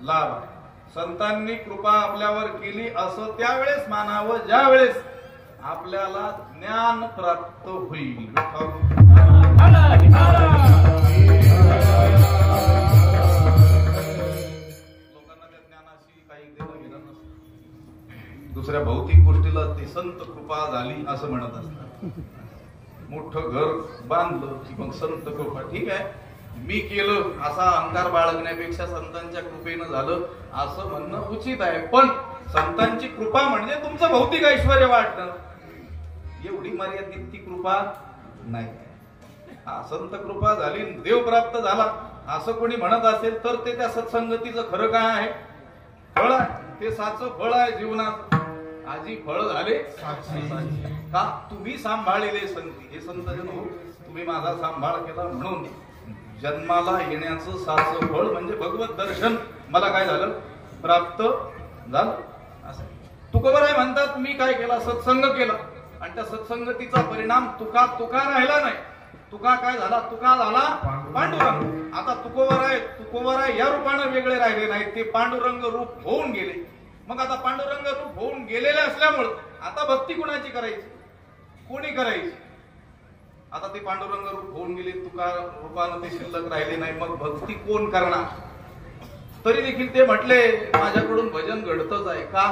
लाभ आहे. संतांनी कृपा आपल्यावर केली असं त्यावेळेस मानावं ज्यावेळेस आपल्याला ज्ञान प्राप्त होईल. लोकांना त्या ज्ञानाशी काही देणं घेणं नसतं. दुसऱ्या भौतिक गोष्टीला ती संत कृपा झाली असं म्हणत असतात. मोठं घर बांधलं की मग संत कृपा. ठीक आहे, मी केलं असा अहंकार बाळगण्यापेक्षा संतांच्या कृपेनं झालं असं म्हणणं उचित आहे. पण संतांची कृपा म्हणजे तुमचं भौतिक ऐश्वर्य वाढणं, एवढी मर्यादित ती कृपा नाही. हा, संत कृपा झाली, देव प्राप्त झाला असं कोणी म्हणत असेल तर ते त्या सत्संगतीचं खरं काय आहे? फळ आहे. ते साचं फळ आहे जीवनात. आजी फळ झाले का तुम्ही सांभाळलेले संती. हे संत जन हो, तुम्ही माझा सांभाळ केला म्हणून जन्माला येण्याचं साचं फळ म्हणजे भगवत दर्शन मला काय झालं? प्राप्त झालं. असं तुकोबाराय म्हणतात, मी काय केला? सत्संग केला आणि त्या सत्संगतीचा परिणाम तुका राहिला नाही. तुका काय झाला? तुका झाला पांडुरंग. आता तुकोबाराय या रूपानं वेगळे राहिले नाही, ते पांडुरंग रूप होऊन गेले. मग आता पांडुरंग रूप होऊन गेलेले असल्यामुळे आता भक्ती कुणाची करायची? कोणी करायची? आता ते पांडुरंग रूप होऊन गेले, तुका रूपानं ते शिल्लक राहिले नाही, मग भक्ती कोण करणार? तरी देखील ते म्हटले, माझ्याकडून भजन घडतच आहे. का?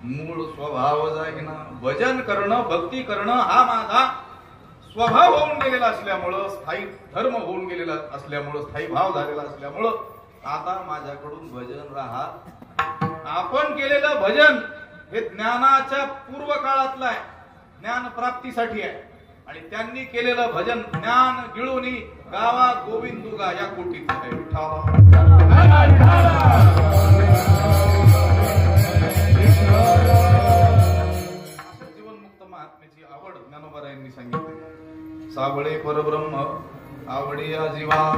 मूळ स्वभावच आहे ना. भजन करणं, भक्ती करणं हा माझा स्वभाव होऊन गेलेला असल्यामुळं, स्थायी धर्म होऊन गेलेला असल्यामुळं, स्थायी भाव झालेला असल्यामुळं आता माझ्याकडून भजन राहत. आपण केलेलं भजन हे ज्ञानाच्या पूर्व काळातलं आहे, ज्ञान प्राप्तीसाठी आहे. आणि त्यांनी केलेलं भजन ज्ञान गिळूनी गावा गोविंदुगा या कोटीत आहे. जीवनमुक्त महात्म्याची आवड ज्ञानोबारायांनी सांगितली. सावळे परब्रह्म आवडी या जीवा.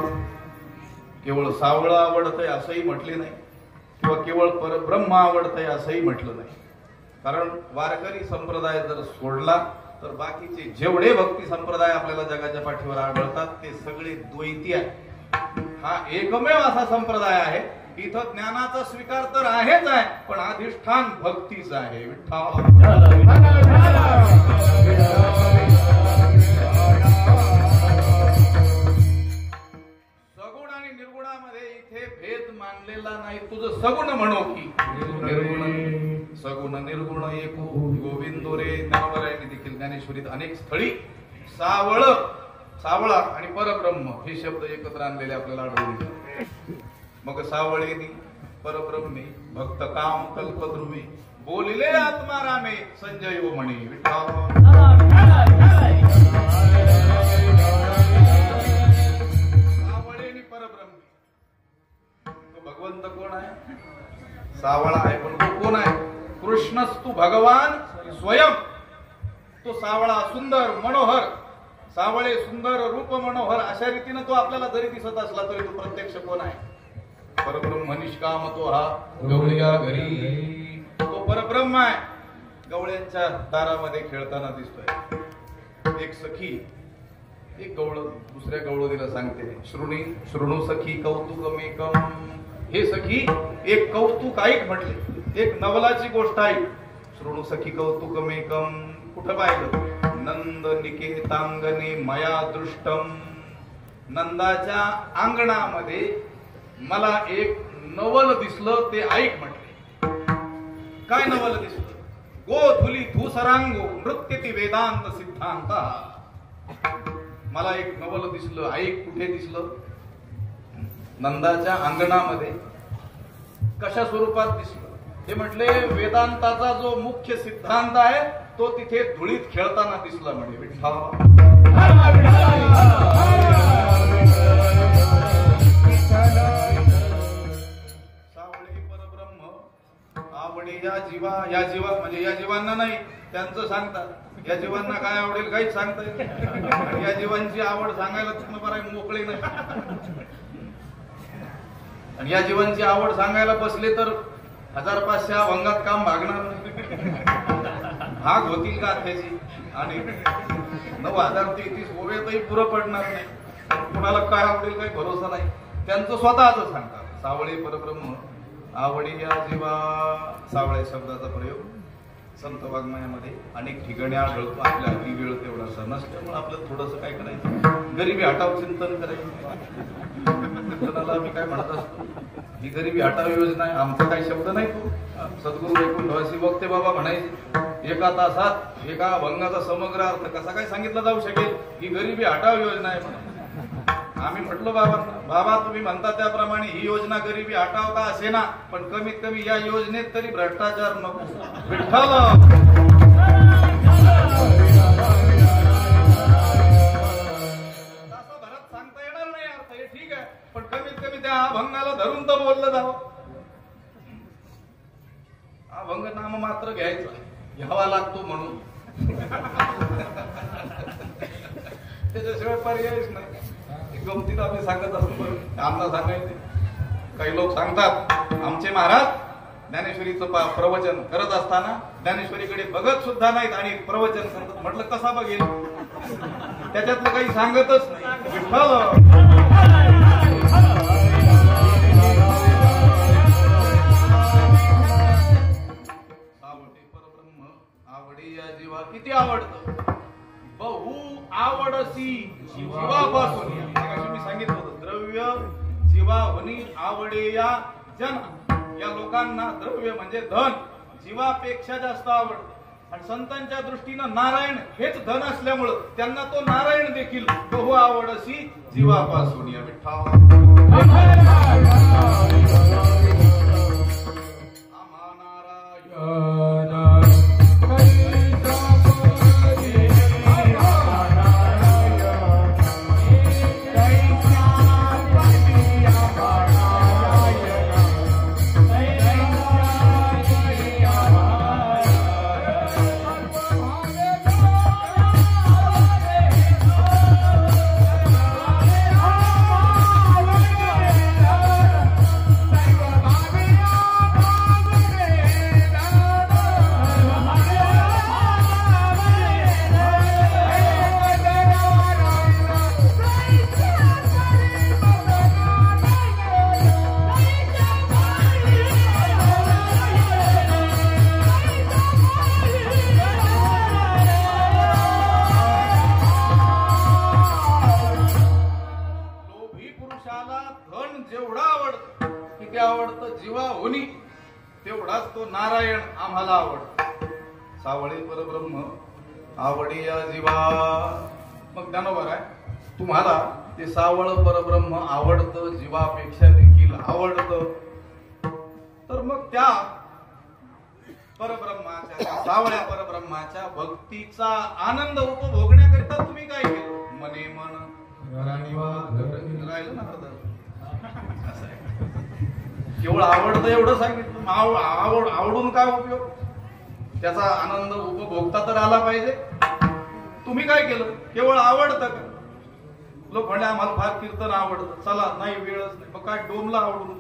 केवळ सावळ आवडतंय असंही म्हटले नाही किंवा केवळ परब्रह्म आवडतंय असंही म्हटलं नाही. कारण वारकरी संप्रदाय जर सोडला तर बाकीचे जेवढे भक्ती संप्रदाय आपल्याला जगाच्या पाठीवर आढळतात ते सगळे द्वैती आहे. हा एकमेव असा संप्रदाय आहे इथं ज्ञानाचा स्वीकार तर आहेच आहे, पण अधिष्ठान भक्तीच आहे. सगुण आणि निर्गुणामध्ये इथे भेद मानलेला नाही. तुझं सगुण म्हणो की निर्गुण. सगुण निर्गुण एको गोविंदो रे. ज्ञानोबारायांनी देखील ज्ञानेश्वरीत अनेक स्थळी सावळा आणि परब्रह्म हे शब्द एकत्र आणलेले आपल्याला आढळून येतात. मग सावळेनी परब्रह्मे भक्त काम कल्पद्रुमे बोलिले आत्मारामे संजय ओ म्हणे. सावळेनी परब्रह्मे. तो भगवंत कोण आहे? सावळा आहे, पण तो कोण आहे? कृष्णस्तु भगवान स्वयं. तो सावळा सुंदर मनोहर, सावळे सुंदर रूप मनोहर अशा रीतीनं तो आपल्याला जरी दिसत असला तरी तो प्रत्यक्ष कोण आहे? परब्रह्म निष्काम. तो हा गवळ्या घरी तो परब्रह्म आहे. गवळ्यांच्या दारामध्ये खेळताना दिसतोय. एक सखी एक गवळ दुसऱ्या गवळीला सांगते, शृणु सखी कौतुकमेकम. हे सखी एक कौतुक ऐक म्हटले, एक नवलाची गोष्ट ऐक. शृणु सखी कौतुकमेकम. कुठं पाहिलं? नंद निकेतांगणे मया दृष्टम. नंदाच्या अंगणामध्ये मला एक नवल दिसलं, ते ऐक म्हटले. काय नवल दिसलं? गोधुली धूसरांगो नृत्यती वेदांत सिद्धांत. मला एक नवल दिसलं, ऐक. कुठे दिसलं? नंदाच्या अंगणामध्ये. कशा स्वरूपात दिसलं? हे म्हटले वेदांताचा जो मुख्य सिद्धांत आहे तो तिथे धुळीत खेळताना दिसला म्हणे. सावळे परब्रह्म आवडे या जीवा म्हणजे या जीवांना नाही, त्यांचं सांगतात. या जीवांना काय आवडेल काहीच सांगता येत. या जीवांची आवड सांगायला तुम्ही बरं मोकळे नाही. आणि या जीवांची आवड सांगायला बसले तर 1500 अभंगात काम भागणार नाही. भाग होतील का त्याची? आणि 9033 ओव्यातही पुरं पडणार नाही. कुणाला काय आवडेल काही भरोसा नाही. त्यांचं स्वतःच सांगतात. सावळे परब्रह्म आवडी या जीवा. सावळे शब्दाचा प्रयोग संत वाङ्मयामध्ये अनेक ठिकाणी आढळतो. आपल्या हल्ली वेळ तेवढासा नसल्यामुळे आपल्याला थोडंसं काय करायचं, गरिबी हटाव चिंतन करायचं. चिंतनाला आम्ही काय म्हणत असतो, ही गरिबी हटाव योजना आहे. आमचा काही शब्द नाही तो. सद्गुरू वैकुंठवासी वक्ते बाबा म्हणायचे एका तासात एका अभंगाचा समग्र अर्थ कसा काय सांगितला जाऊ शकेल? ही गरिबी हटाव योजना आहे म्हणून आम्ही म्हटलो बाबांना, बाबा तुम्ही म्हणता त्याप्रमाणे ही योजना गरिबी हटाव का असेना, पण कमीत कमी या योजनेत तरी भ्रष्टाचार नको. विठ्ठल भरात सांगता येणार नाही अर्थ, हे ठीक आहे, पण कमीत कमी त्या अभंगाला धरून तर बोललं जावं. अभंग नाम मात्र घ्यावा लागतो म्हणून त्याच्याशिवाय पर्यायच नाही. गमतीत आम्ही सांगत असतो, आम्हाला सांगायचे. काही लोक सांगतात आमचे महाराज ज्ञानेश्वरीचं प्रवचन करत असताना ज्ञानेश्वरीकडे बघत सुद्धा नाहीत आणि प्रवचन करतात. म्हटलं कसा बघेल, त्याच्यातलं काही सांगतच नाही. विठ्ठल आवडे या जीवा किती आवडतं, बहु आवडसी जीवापासून. मी सांगितलं होतं द्रव्य जीवाहूनी आवडे या जन. या लोकांना द्रव्य म्हणजे धन जीवापेक्षा जास्त आवडतं आणि संतांच्या दृष्टीनं नारायण हेच धन असल्यामुळं त्यांना तो नारायण देखील बहु आवडसी जीवापासून. या जीवाहूनी तेवढाच तो नारायण आम्हाला आवडतो. सावळे परब्रह्म आवडे या जीवा. मग ज्ञानोबा आहे तुम्हाला ते सावळ परब्रह्म आवडतं, जीवापेक्षा देखील आवडतं, तर मग त्या परब्रह्माच्या सावळ्या परब्रह्माच्या भक्तीचा आनंद उपभोगण्याकरिता तुम्ही काय केलं? मने मन राहिलं ना अर्ध. केवळ आवडतं एवढं सांगितलं, आवडून काय उपयोग? त्याचा आनंद उपभोगता तर आला पाहिजे. तुम्ही काय केलं? केवळ आवडतं का? लोक म्हणजे आम्हाला फार कीर्तन आवडतं, चला नाही वेळच नाही, मग काय डोमला आवडून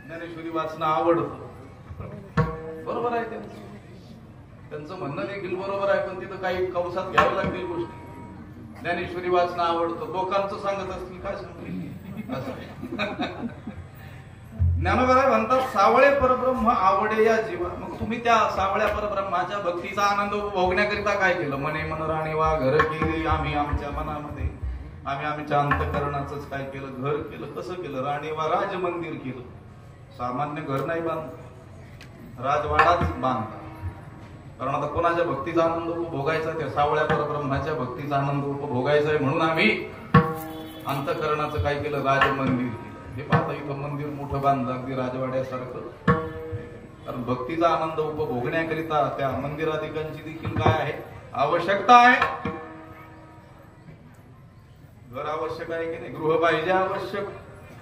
ज्ञानेश्वरी वाचणं आवडतं. बरोबर आहे त्यांचं म्हणणं देखील बरोबर आहे, पण तिथं काही कंसात घ्याव्या लागतील गोष्टी. ज्ञानेश्वरी वाचणं आवडतं, लोकांचं सांगत असतील काय सांगतील. ज्ञानोबा म्हणतात सावळे परब्रह्म आवडे या जीवा. मग तुम्ही त्या सावळ्या परब्रह्माच्या भक्तीचा आनंद उपभोगण्याकरिता काय केलं? मने मन राणी वा घर केली आम्ही आमच्या मनामध्ये, आम्ही आमच्या अंतःकरणाचंच काय केलं? घर केलं. कसं केलं? राणी वा राज मंदिर केलं. सामान्य घर नाही बांधलं, राजवाडाच बांधला. कारण आता कोणाच्या भक्तीचा आनंद उपभोगायचा? त्या सावळ्या परब्रह्माच्या भक्तीचा आनंद उपभोगायचा आहे म्हणून आम्ही अंतःकरणाचं काय केलं? राज मंदिर केलं. हे पाहता इथं मंदिर मोठं बांधलं अगदी राजवाड्यासारखं. कारण भक्तीचा आनंद उपभोगण्याकरिता त्या मंदिराधिकांची देखील काय आहे? आवश्यकता आहे. घर आवश्यक आहे की नाही? गृह पाहिजे आवश्यक.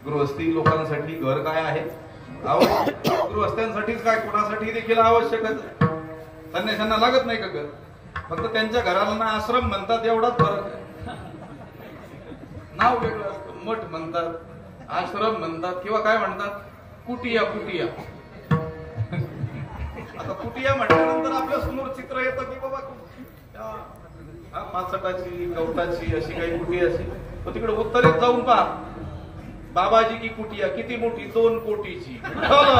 गृहस्थी लोकांसाठी घर काय आहे? आवश्यक. गृहस्थांसाठीच काय कोणासाठी देखील आवश्यकच आहे. संन्याशांना लागत नाही का घर? फक्त त्यांच्या घराला आश्रम म्हणतात एवढाच फरक आहे. नाव वेगळं असतं. मठ म्हणतात, आश्रम म्हणतात किंवा काय म्हणतात? कुटिया. कुटिया आता कुटिया म्हटल्यानंतर आपल्या समोर चित्र येतं की बाबा पाचटाची गवताची अशी काही कुटी अशी. पण तिकडे उत्तरेत जाऊन पहा बाबाजी की कुटिया किती मोठी, 2 कोटीची. घराची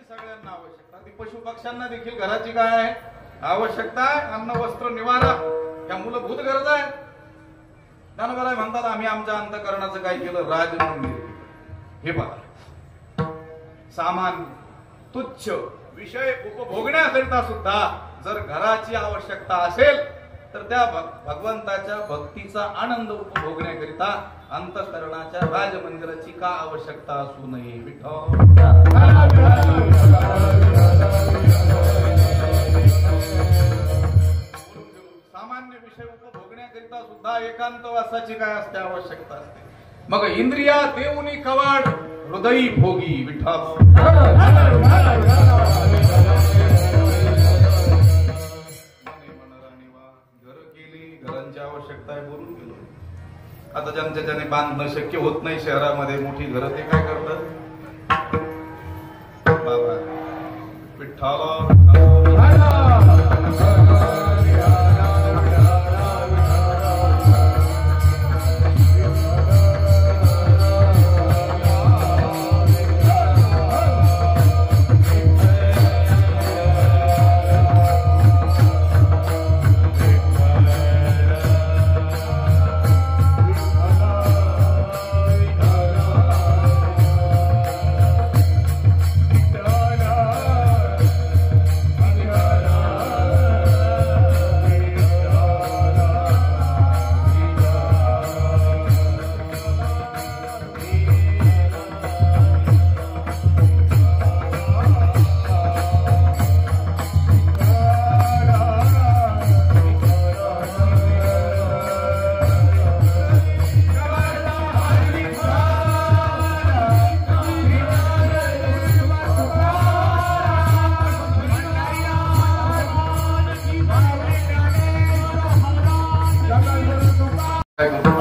सगळ्यांना आवश्यकता. ती पशु पक्ष्यांना देखील घराची काय आहे? आवश्यकता आहे. अन्न वस्त्र निवारा या मूलभूत गरजा आहेत. ज्ञानोबा म्हणतात आम्ही आमच्या अंतःकरणाचं काय केलं? राज मंदिर. हे पहा, सामान्य तुच्छ विषय उपभोगण्याकरिता सुद्धा जर घराची आवश्यकता असेल तर त्या भगवंताच्या भक्तीचा आनंद उपभोगण्याकरिता अंतःकरणाच्या राजमंदिराची का आवश्यकता असू नये? विठ्ठल सामान्य विषय उपभोगण्याकरिता सुद्धा एकांतवासाची काय असते? आवश्यकता असते. मग इंद्रिया देऊनी कवाड हृदयी भोगी. विठ्ठल घरांची आवश्यकता आहे, बोलून गेलो. आता ज्याने बांधणं शक्य होत नाही शहरामध्ये मोठी घरं, ते काय करतात? बाबा विठ्ठल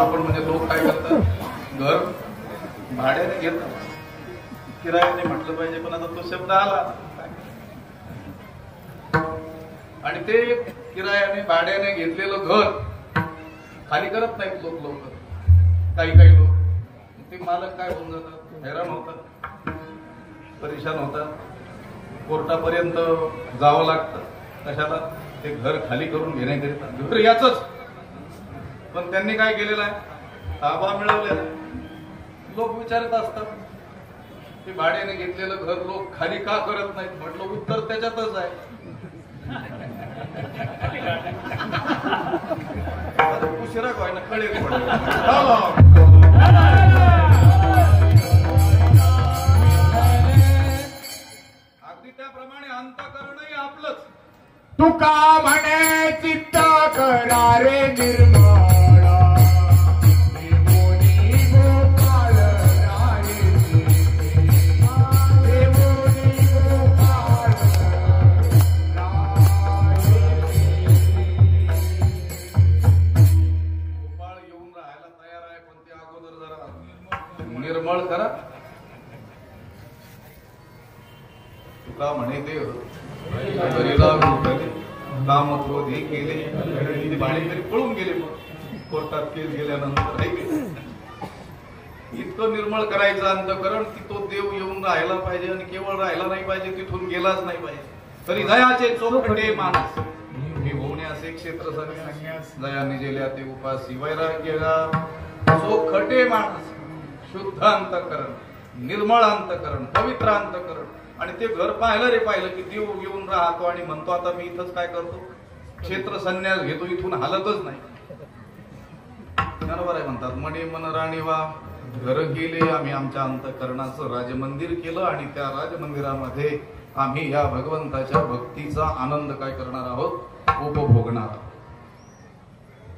आपण म्हणजे लोक काय करतात? घर भाड्याने घेतात, किरायाने म्हटलं पाहिजे, पण आता तो शब्द आला आणि ते किरायाने भाड्याने घेतलेलं घर खाली करत नाहीत लोक लवकर. काही लोक ते मालक काय होऊन जातात? हैराण होतात, परेशान होतात, कोर्टापर्यंत जावं लागतं. कशाला? ते घर खाली करून घेण्याकरिता. घर याच, पण त्यांनी काय केलेलं आहे? ताबा मिळवलेला. लोक विचारत असतात ते भाड्याने घेतलेलं घर लोक खाली का करत नाहीत? म्हटलं उत्तर त्याच्यातच आहे. उशिरा काय ना कळेल. अगदी त्याप्रमाणे अंतःकरणही आपलंच. तुका म्हणे चित्त करारे निर्मळ निर्मळ करा. तुका म्हणे ते काम क्रोध हे केले, भाडे तरी पळून गेले. मग कोर्टात केस गेल्यानंतर इतकं निर्मळ करायचं अंतःकरण की तो देव येऊन राहायला पाहिजे, आणि केवळ राहायला नाही पाहिजे, तिथून गेलाच नाही पाहिजे. तरी दयाचे चोखटे मानस मी होण्यास एक क्षेत्र संन्यास, दयाने गेल्या ते उपासी वैराग्य चोखटे मानस, शुद्ध अंतःकरण, निर्मळ अंतःकरण, पवित्र अंतःकरण. आणि ते घर पाहिलं की देव येऊन राहतो आणि म्हणतो आता मी इथंच काय करतो? क्षेत्र संन्यास घेतो, इथून हालतच नाही. बरोबर आहे म्हणतात. मणी मन राणीवा घर केले आम्ही, आमच्या अंतःकरणाचं राजमंदिर केलं, आणि त्या राजमंदिरामध्ये आम्ही या भगवंताच्या भक्तीचा आनंद काय करणार आहोत? उपभोगणार आहोत.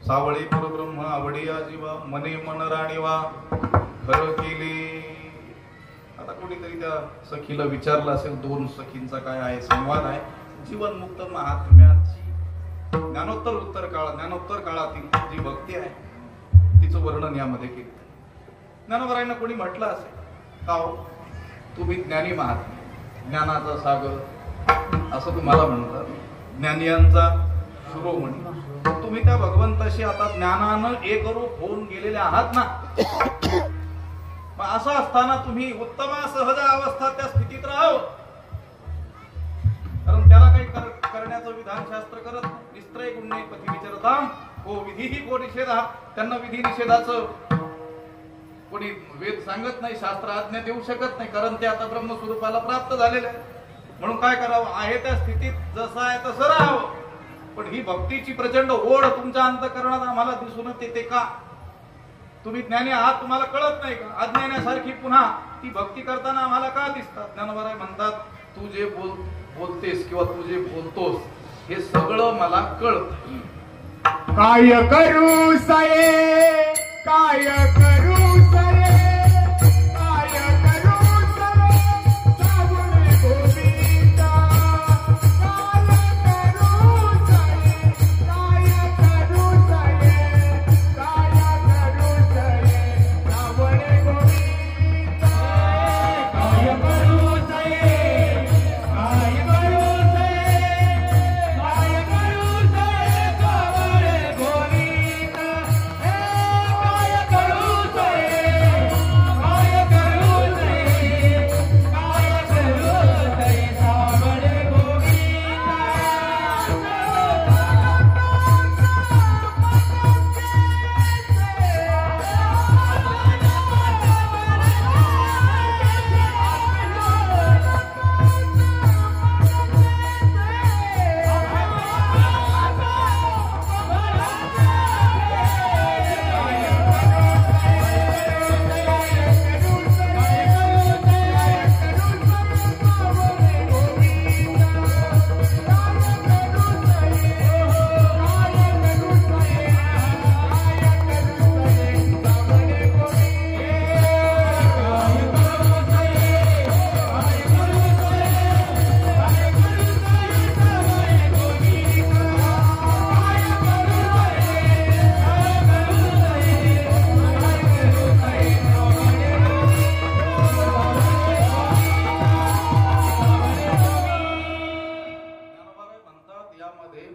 सावळी परब्रह्म आवडिया जीवा मने मन राणीवा घर केले. आता कोणीतरी त्या सखीला विचारलं असेल, दोन सखींचा काय आहे संवाद आहे, जीवनमुक्त महात्म्याची ज्ञानोत्तर काळातील जी भक्ती आहे तिचं वर्णन यामध्ये केलं. ज्ञानोबरायांना कोणी म्हटलं असेल का हो तुम्ही ज्ञानी महात्मा, ज्ञानाचा सागर असं तुम्हाला म्हणतात, ज्ञानियांचा शिरोमणी. तुम्ही त्या भगवंताशी आता ज्ञानानं एकरूप होऊन गेलेले आहात ना. असं असताना तुम्ही उत्तम सहज अवस्था त्या स्थितीत राहावं, कारण त्याला काही करण्याचं विधानशास्त्र करत नाही. निस्त्रय गुण पती विचारताम हो विधीही को निषेध. त्यांना विधी निषेधाचं कोणी वेद सांगत नाही, शास्त्र आज्ञा देऊ शकत नाही, कारण ते आता ब्रह्मस्वरूपाला प्राप्त झालेले आहे. म्हणून काय करावं, आहे त्या स्थितीत जसं आहे तसं राहावं. पण ही भक्तीची प्रचंड ओढ तुमच्या अंतःकरणात आम्हाला दिसून येते का? तुम्ही ज्ञानी आहात, तुम्हाला कळत नाही का? अज्ञानासारखी पुन्हा ती भक्ती करताना आम्हाला का दिसतात? ज्ञानोबा म्हणतात, तू जे बोलतेस किंवा तू जे बोलतोस हे सगळं मला कळत. काय करू सये, काय करू सये, काय करू सये, सावळे गोविंदा. काय करू सये, काय करू सये, काय करू सये, सावळे गोविंदा. काय करू सये, काय करू सये, काय करू सये, सावळे गोविंदा. काय करू सये, काय करू सये, काय करू सये, सावळे गोविंदा.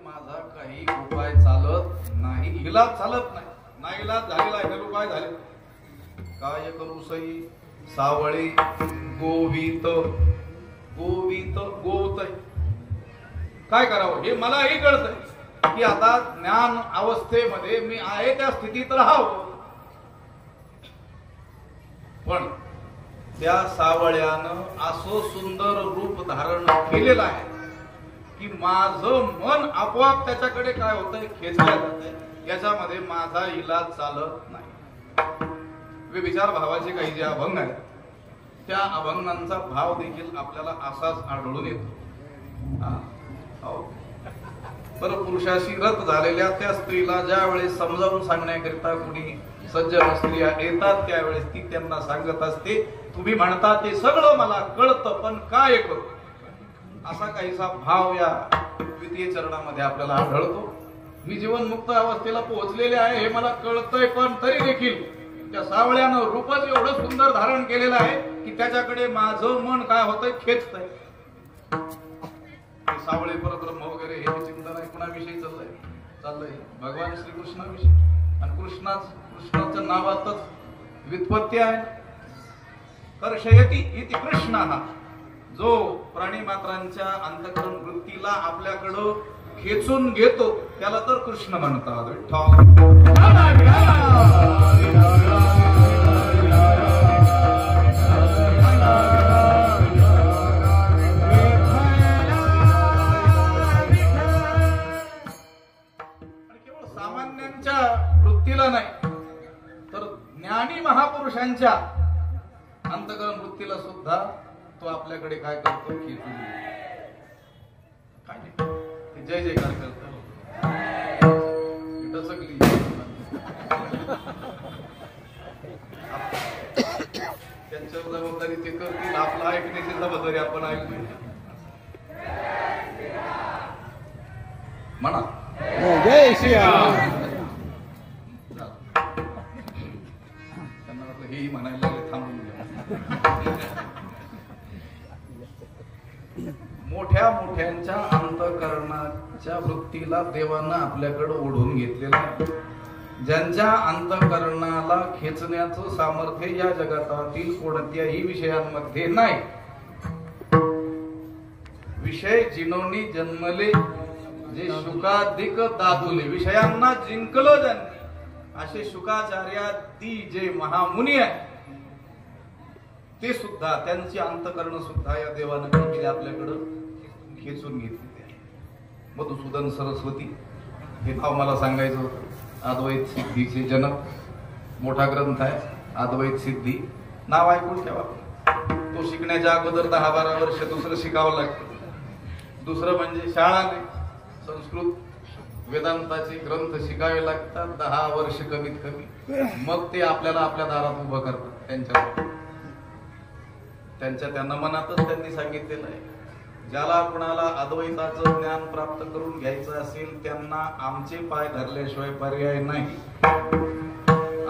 माझा काही उपाय चालत नाही, इलाज चालत नाही, नाही इलाज झालेला आहे. तर उपाय झाले. काय करू सई, सावळे गोवित, गोवित गोवतय. काय करावं हे मलाही कळतंय की आता ज्ञान अवस्थेमध्ये मी आहे त्या स्थितीत राहावं. पण त्या सावळ्यानं असं सुंदर रूप धारण केलेलं आहे की माझं मन आपोआप त्याच्याकडे काय होतंय, खेचल्या जातंय. याच्यामध्ये माझा इलाज चालत नाही. विचार भावाचे काही जे अभंग आहेत त्या अभंगांचा भाव देखील आपल्याला असाच आढळून येतो. बरं, पुरुषाशी रत झालेल्या त्या स्त्रीला ज्या वेळेस समजावून सांगण्याकरिता कुणी सज्जन स्त्रिया येतात त्यावेळेस ती त्यांना सांगत असते, तुम्ही म्हणता ते सगळं मला कळतं, पण काय करू? असा काहीसा भाव या द्वितीय चरणामध्ये आपल्याला आढळतो. मी जीवनमुक्त अवस्थेला पोहोचलेले आहे हे मला कळतंय, पण तरी देखील त्या सावळ्यानं रूपच एवढं सुंदर धारण केलेलं आहे की त्याच्याकडे माझं मन काय होतंय, खेचतंय. सावळे परब्रह्म वगैरे हे चिंतन आहे कुणाविषयी चाललंय? भगवान श्रीकृष्णाविषयी. आणि कृष्णाच्या नावातच व्युत्पत्ती आहे. कर्षयती इति कृष्णः, जो प्राणी मात्रांच्या अंतःकरण वृत्तीला आपल्याकडं खेचून घेतो त्याला तर कृष्ण म्हणतात. विठ्ठल सामान्यांच्या वृत्तीला नाही तर ज्ञानी महापुरुषांच्या अंतःकरण वृत्तीला सुद्धा तो आपल्याकडे काय करतो, खेचून काय नाही, जय जयकार करतो. त्यांच्यावर जबाबदारी ते करतील, आपला ऐकण्याची जबाबदारी आपण ऐकू म्हणा. जय श्रीराम. त्यांना वाटलं हेही म्हणायला लागले, थांबून घ्या. मोठ्या मोठ्यांच्या अंतःकरणाच्या वृत्तीला देवानं आपल्याकडे ओढून घेतलेलं आहे. ज्यांच्या अंतःकरणाला खेचण्याचं सामर्थ्य या जगातील कोणत्याही विषयांमध्ये नाही. विषय जिनोनी जन्मले जे शुकाधिक दादुले, विषयांना जिंकलं ज्यांनी असे शुकाचार्यादी जे महामुनी आहे ते सुद्धा त्यांची अंतकरण सुद्धा या देवानं काय केले आपल्याकडं खेचून घेतली. मधुसूदन सरस्वती हे नाव मला सांगायचं होतं. अद्वैत सिद्धीचे जनक, मोठा ग्रंथ आहे अद्वैत सिद्धी, नाव ऐकून ठेवा. तो शिकण्याच्या अगोदर 10-12 वर्ष दुसरं शिकावं लागतं. दुसरं म्हणजे शाळा नाही, संस्कृत वेदांताचे ग्रंथ शिकावे लागतात 10 वर्ष कमीत कमी. मग ते आपल्याला आपल्या दारात उभं करतात. त्यांच्या त्या नमनातच त्यांनी सांगितलेलं आहे, ज्याला कुणाला अद्वैताचं ज्ञान प्राप्त करून घ्यायचं असेल त्यांना आमचे पाय धरल्याशिवाय पर्याय नाही.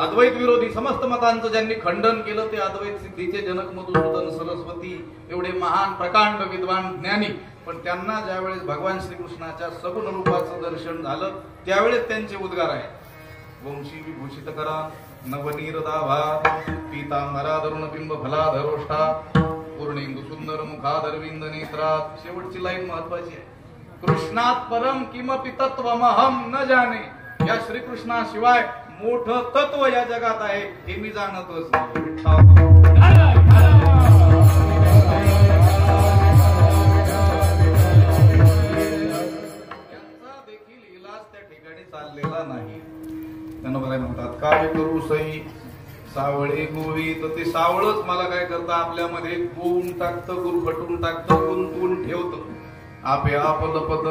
अद्वैत विरोधी समस्त मतांचं ज्यांनी खंडन केलं ते अद्वैत सिद्धीचे जनक मधुसूदन सरस्वती, एवढे महान प्रकांड विद्वान ज्ञानी. पण त्यांना ज्यावेळेस भगवान श्रीकृष्णाच्या सगुण रूपाचं दर्शन झालं त्यावेळेस त्यांचे उद्गार आहे, वंशी विभूषित करा नवनीर दाभा पीतांबराधरुण बिंब फलाधरोष्ठा पूर्णेंदु सुंदर मुखादरविंद नेत्रात. शेवटची लाईन महत्वाची आहे, कृष्णात परम किमपि तत्वमहम न जाने. या श्रीकृष्णाशिवाय मोठं तत्व या जगात आहे हे मी जाणतच नाही. त्यांचा देखील इलाज त्या ठिकाणी चाललेला नाही. त्यांना बघायला म्हणतात काय करू सई सावळे गोवी. तर ते सावळच मला काय करतं आपल्यामध्ये गोवून टाकतं, गुरफटून टाकतं, गुंतवून ठेवतं. आपे आप लपत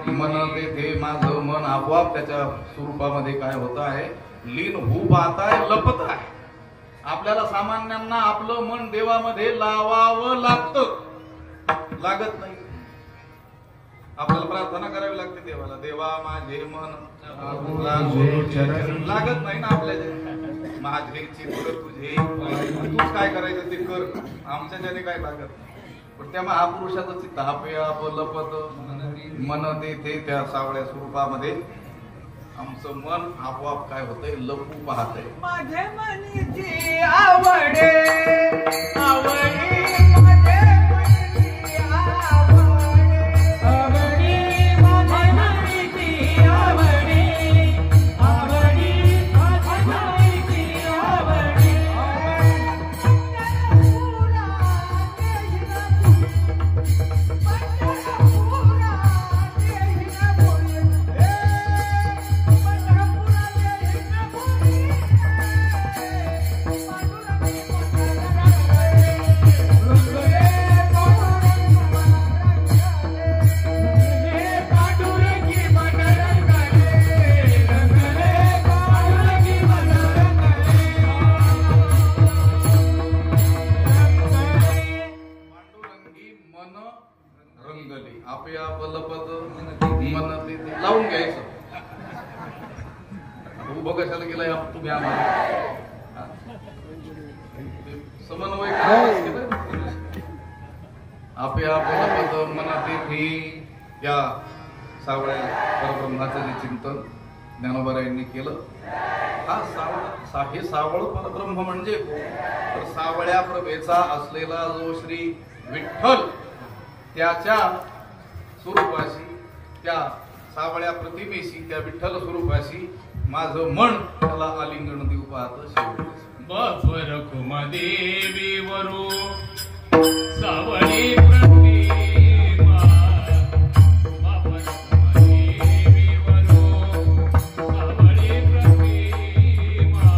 मन तेथे माझं मन आपोआप त्याच्या स्वरूपामध्ये काय होत आहे, लीन होऊ पाहत आहे, लपत आहे. आपल्याला सामान्यांना आपलं मन देवामध्ये लावावं लागतं, लागत नाही. आपल्याला प्रार्थना करावी लागते देवाला, देवा माझे मन लागत नाही ना आपल्याला. माझे चित्त तुझे, तूच काय करायचं ते कर, आमच्या ज्याने काय लागत नाही. पण त्या महापुरुषाचं चित्त आपे आप लपत मन देते त्या सावळ्या स्वरूपामध्ये आमचं मन आपोआप काय होतंय, लपू पाहतंय. माझे मनीची आवडे आवडे माझे मनीची आवडे आवडी माझ्या मनीची आवडी आवडी माझ्या मनीची आवडी आपे आप लपत मन ते लावून घ्यायचं. उभं कशाला गेलाय तुम्ही आम्हाला समन्वय आपे आप लपत मन तेथे. या सावळ्या परब्रह्माचं जे चिंतन ज्ञानोबारायांनी केलं, हे सावळ परब्रह्म म्हणजे तर सावळ्या प्रभेचा असलेला जो श्री विठ्ठल त्याच्या स्वरूपाशी, त्या सावळ्या प्रतिमेशी, त्या विठ्ठल स्वरूपाशी माझं मन त्याला आलिंगन देऊ पाहत. बापर कुमादेवी वरू सावळी प्रतिमा, बापर कुमादेवी वरू सावळी प्रतिमा.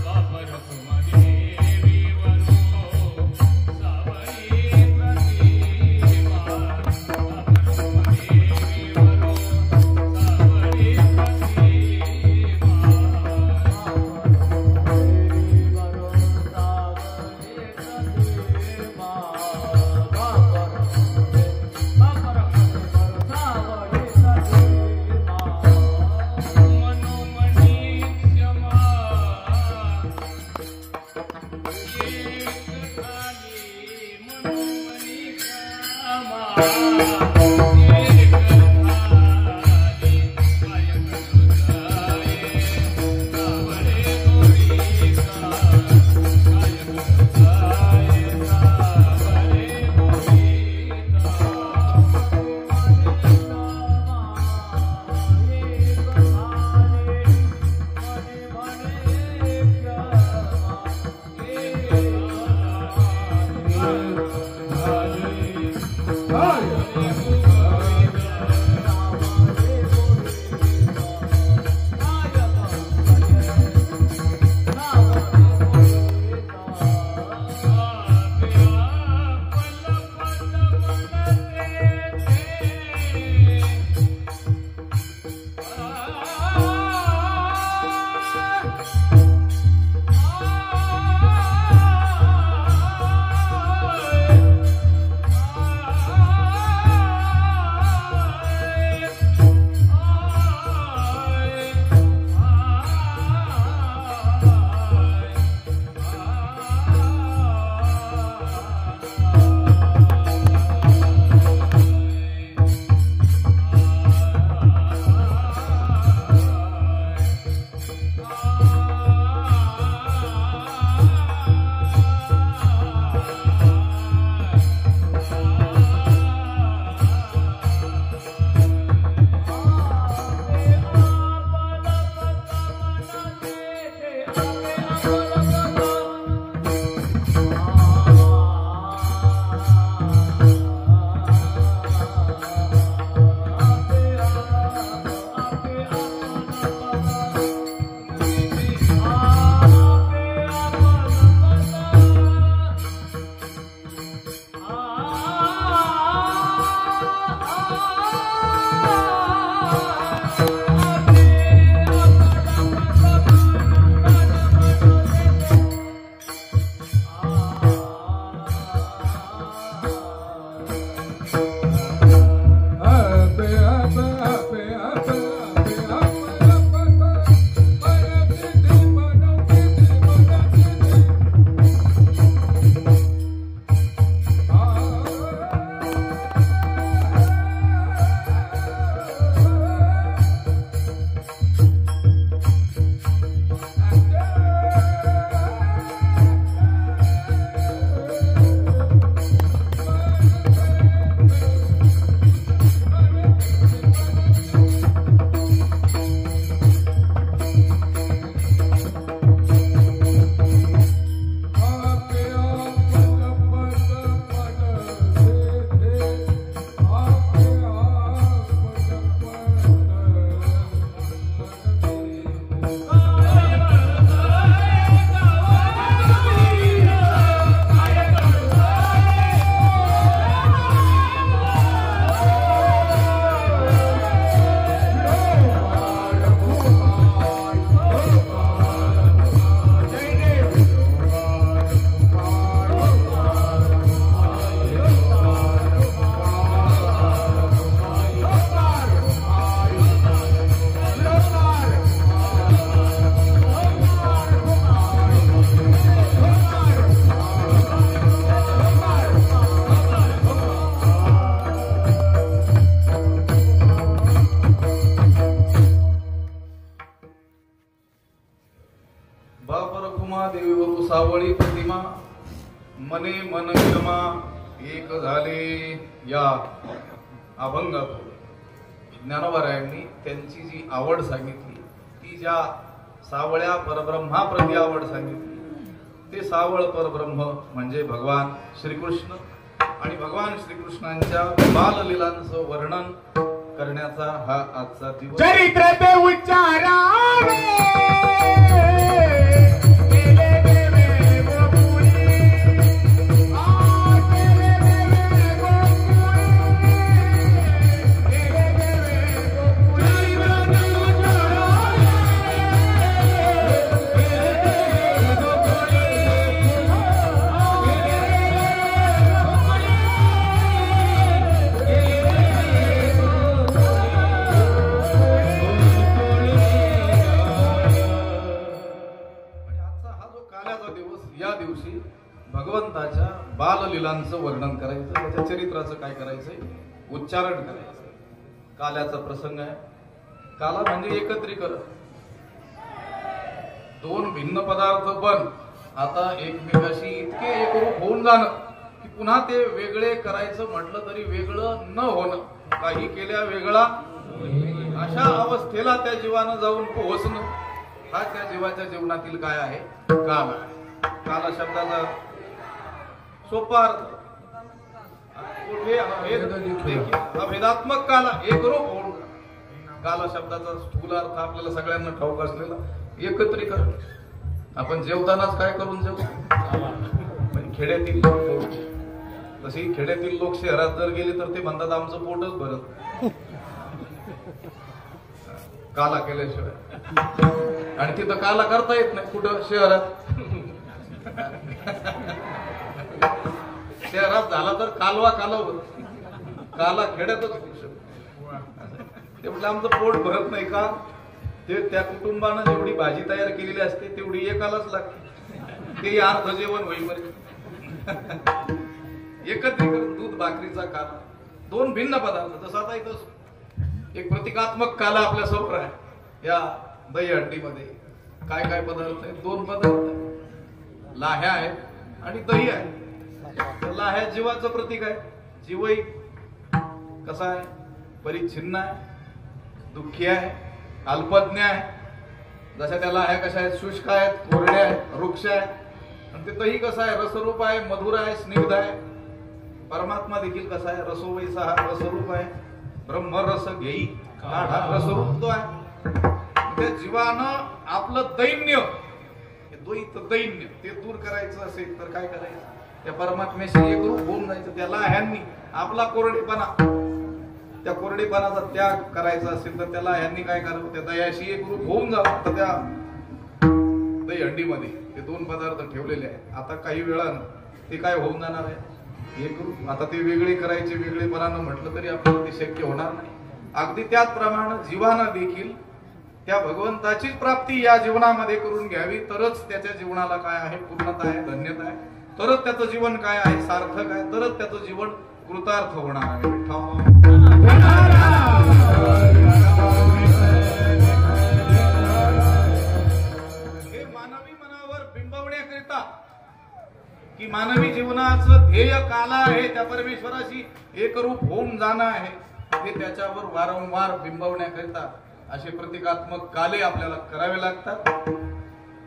बापर कुमादेवी वरू सावळी प्रतिमा. रखुमा देवीवरू सावळी प्रतिमा मने मन क्षमा एक झाले. या अभंगात ज्ञानोबारायांनी त्यांची जी आवड सांगितली ती ज्या सावळ्या परब्रह्माप्रती आवड सांगितली ते सावळ परब्रह्म म्हणजे भगवान श्रीकृष्ण आणि भगवान श्रीकृष्णांच्या बाललीलांचं वर्णन करण्याचा हा आजचा दिवस. चरित्र ते उच्चारावे भगवंताच्या बाललीलांचं वर्णन करायचं, त्याच्या चरित्राचं काय करायचंय, उच्चारण करायचं. काल्याचा प्रसंग आहे. काला म्हणजे एकत्रीकरण. दोन भिन्न पदार्थ पण आता एकमेकाशी इतके एकरूप होऊन जाणं की पुन्हा ते वेगळे करायचं म्हटलं तरी वेगळं न होणं, काही केल्या वेगळा, अशा अवस्थेला त्या जीवानं जाऊन पोहोचणं हा त्या जीवाच्या जीवनातील काय आहे, काल आहे. काला शब्दाचा सोपा अर्थ कुठे अभेदात्मक काला एकरूप होऊन. काला शब्दाचा स्थूल अर्थ आपल्याला सगळ्यांना ठाऊक असलेला एकत्रीकरण. आपण जेवतानाच काय करून जेवतो, खेड्यातील लोक तशी खेड्यातील लोक शहरात जर गेले तर ते म्हणतात आमचं पोटच भरत काला केल्याशिवाय. आणि तिथं काला करता येत नाही कुठं, शहरात. शहरात झाला तर कालवा कालव, काला खेड्यातच होऊ शकतो. ते म्हटलं आमचं पोट भरत नाही का, ते त्या कुटुंबानं जेवढी भाजी तयार केलेली असते तेवढी एकालाच लागते, ते अर्ध जेवण होईपर्यंत. एकत्रीकरण दूध भाकरीचा काला, दोन भिन्न पदार्थ. जसं आता इथं एक प्रतिकात्मक काला आपल्या समोर आहे. या दही हंडीमध्ये काय काय पदार्थ आहेत, दोन पदार्थ, लाह्या आहेत आणि दही आहे. लाह्या जीवाचं प्रतीक आहे. जीवही कसा आहे, परिच्छिन्न आहे, दुःखी आहे, अल्पज्ञ आहे. जशा त्या लाह्या कशा आहेत, शुष्क आहेत, कोरड्या आहेत, वृक्ष आहे. आणि ते दही कसं आहे, रसरूप आहे, मधुर आहे, स्निग्ध आहे. परमात्मा देखील कसा आहे, रसोवैसा हा रसरूप आहे. ब्रह्मरस घेई हा रसरूप तो आहे. त्या जीवानं आपलं दैन्य, द्वैत दैन्य ते दूर करायचं असेल तर काय करायचं, त्या परमात्म्याशी एकरूप होऊन जायचं. त्या लाह्यांनी आपला कोरडेपणा, त्या कोरडेपणाचा त्याग करायचा असेल तर त्याला ह्यांनी काय करावं, त्या दयाशी एकरूप होऊन जावं. तर त्या दही हंडीमध्ये ते दोन पदार्थ ठेवलेले आहेत. आता काही वेळानं ते काय होऊन जाणार आहे, एकरूप. आता ते वेगळे करायचे, वेगळेपणानं म्हटलं तरी आपल्याला ते शक्य होणार नाही. अगदी त्याचप्रमाणे जीवानं देखील त्या भगवंताचीच प्राप्ती या जीवनामध्ये करून घ्यावी, तरच त्याच्या जीवनाला काय आहे, पूर्णता आहे, धन्यता आहे. तरच त्याचं जीवन काय आहे, सार्थक आहे. तरच त्याचं जीवन कृतार्थ होणार आहे. हे मानवी मनावर बिंबवण्याकरिता की मानवी जीवनाचं ध्येय काला आहे, त्या परमेश्वराशी एकरूप होऊन जाणं आहे, हे त्याच्यावर वारंवार बिंबवण्याकरिता असे प्रतिकात्मक काले आपल्याला करावे लागतात.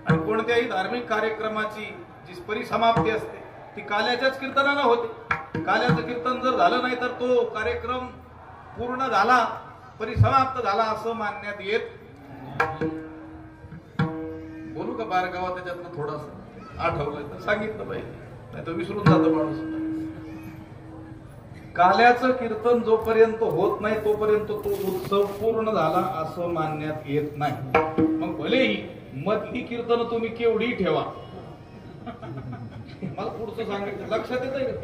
आणि कोणत्याही धार्मिक कार्यक्रमाची जी परिसमाप्ती असते ती काल्याच्याच कीर्तनानं होते. काल्याचं कीर्तन जर झालं नाही तर तो कार्यक्रम पूर्ण झाला, परिसमाप्त झाला असं मानण्यात येत. बोलू का बारगावा त्याच्यातनं थोडस आठवलंय तर सांगितलं पाहिजे, नाही तर विसरून जातो माणूस. काल्याचं कीर्तन जोपर्यंत होत नाही तोपर्यंत तो उत्सव पूर्ण झाला असं मानण्यात येत नाही. मग भलेही मधली कीर्तन तुम्ही केवढी ठेवा, मला पुढचं सांगितलं लक्षात येत.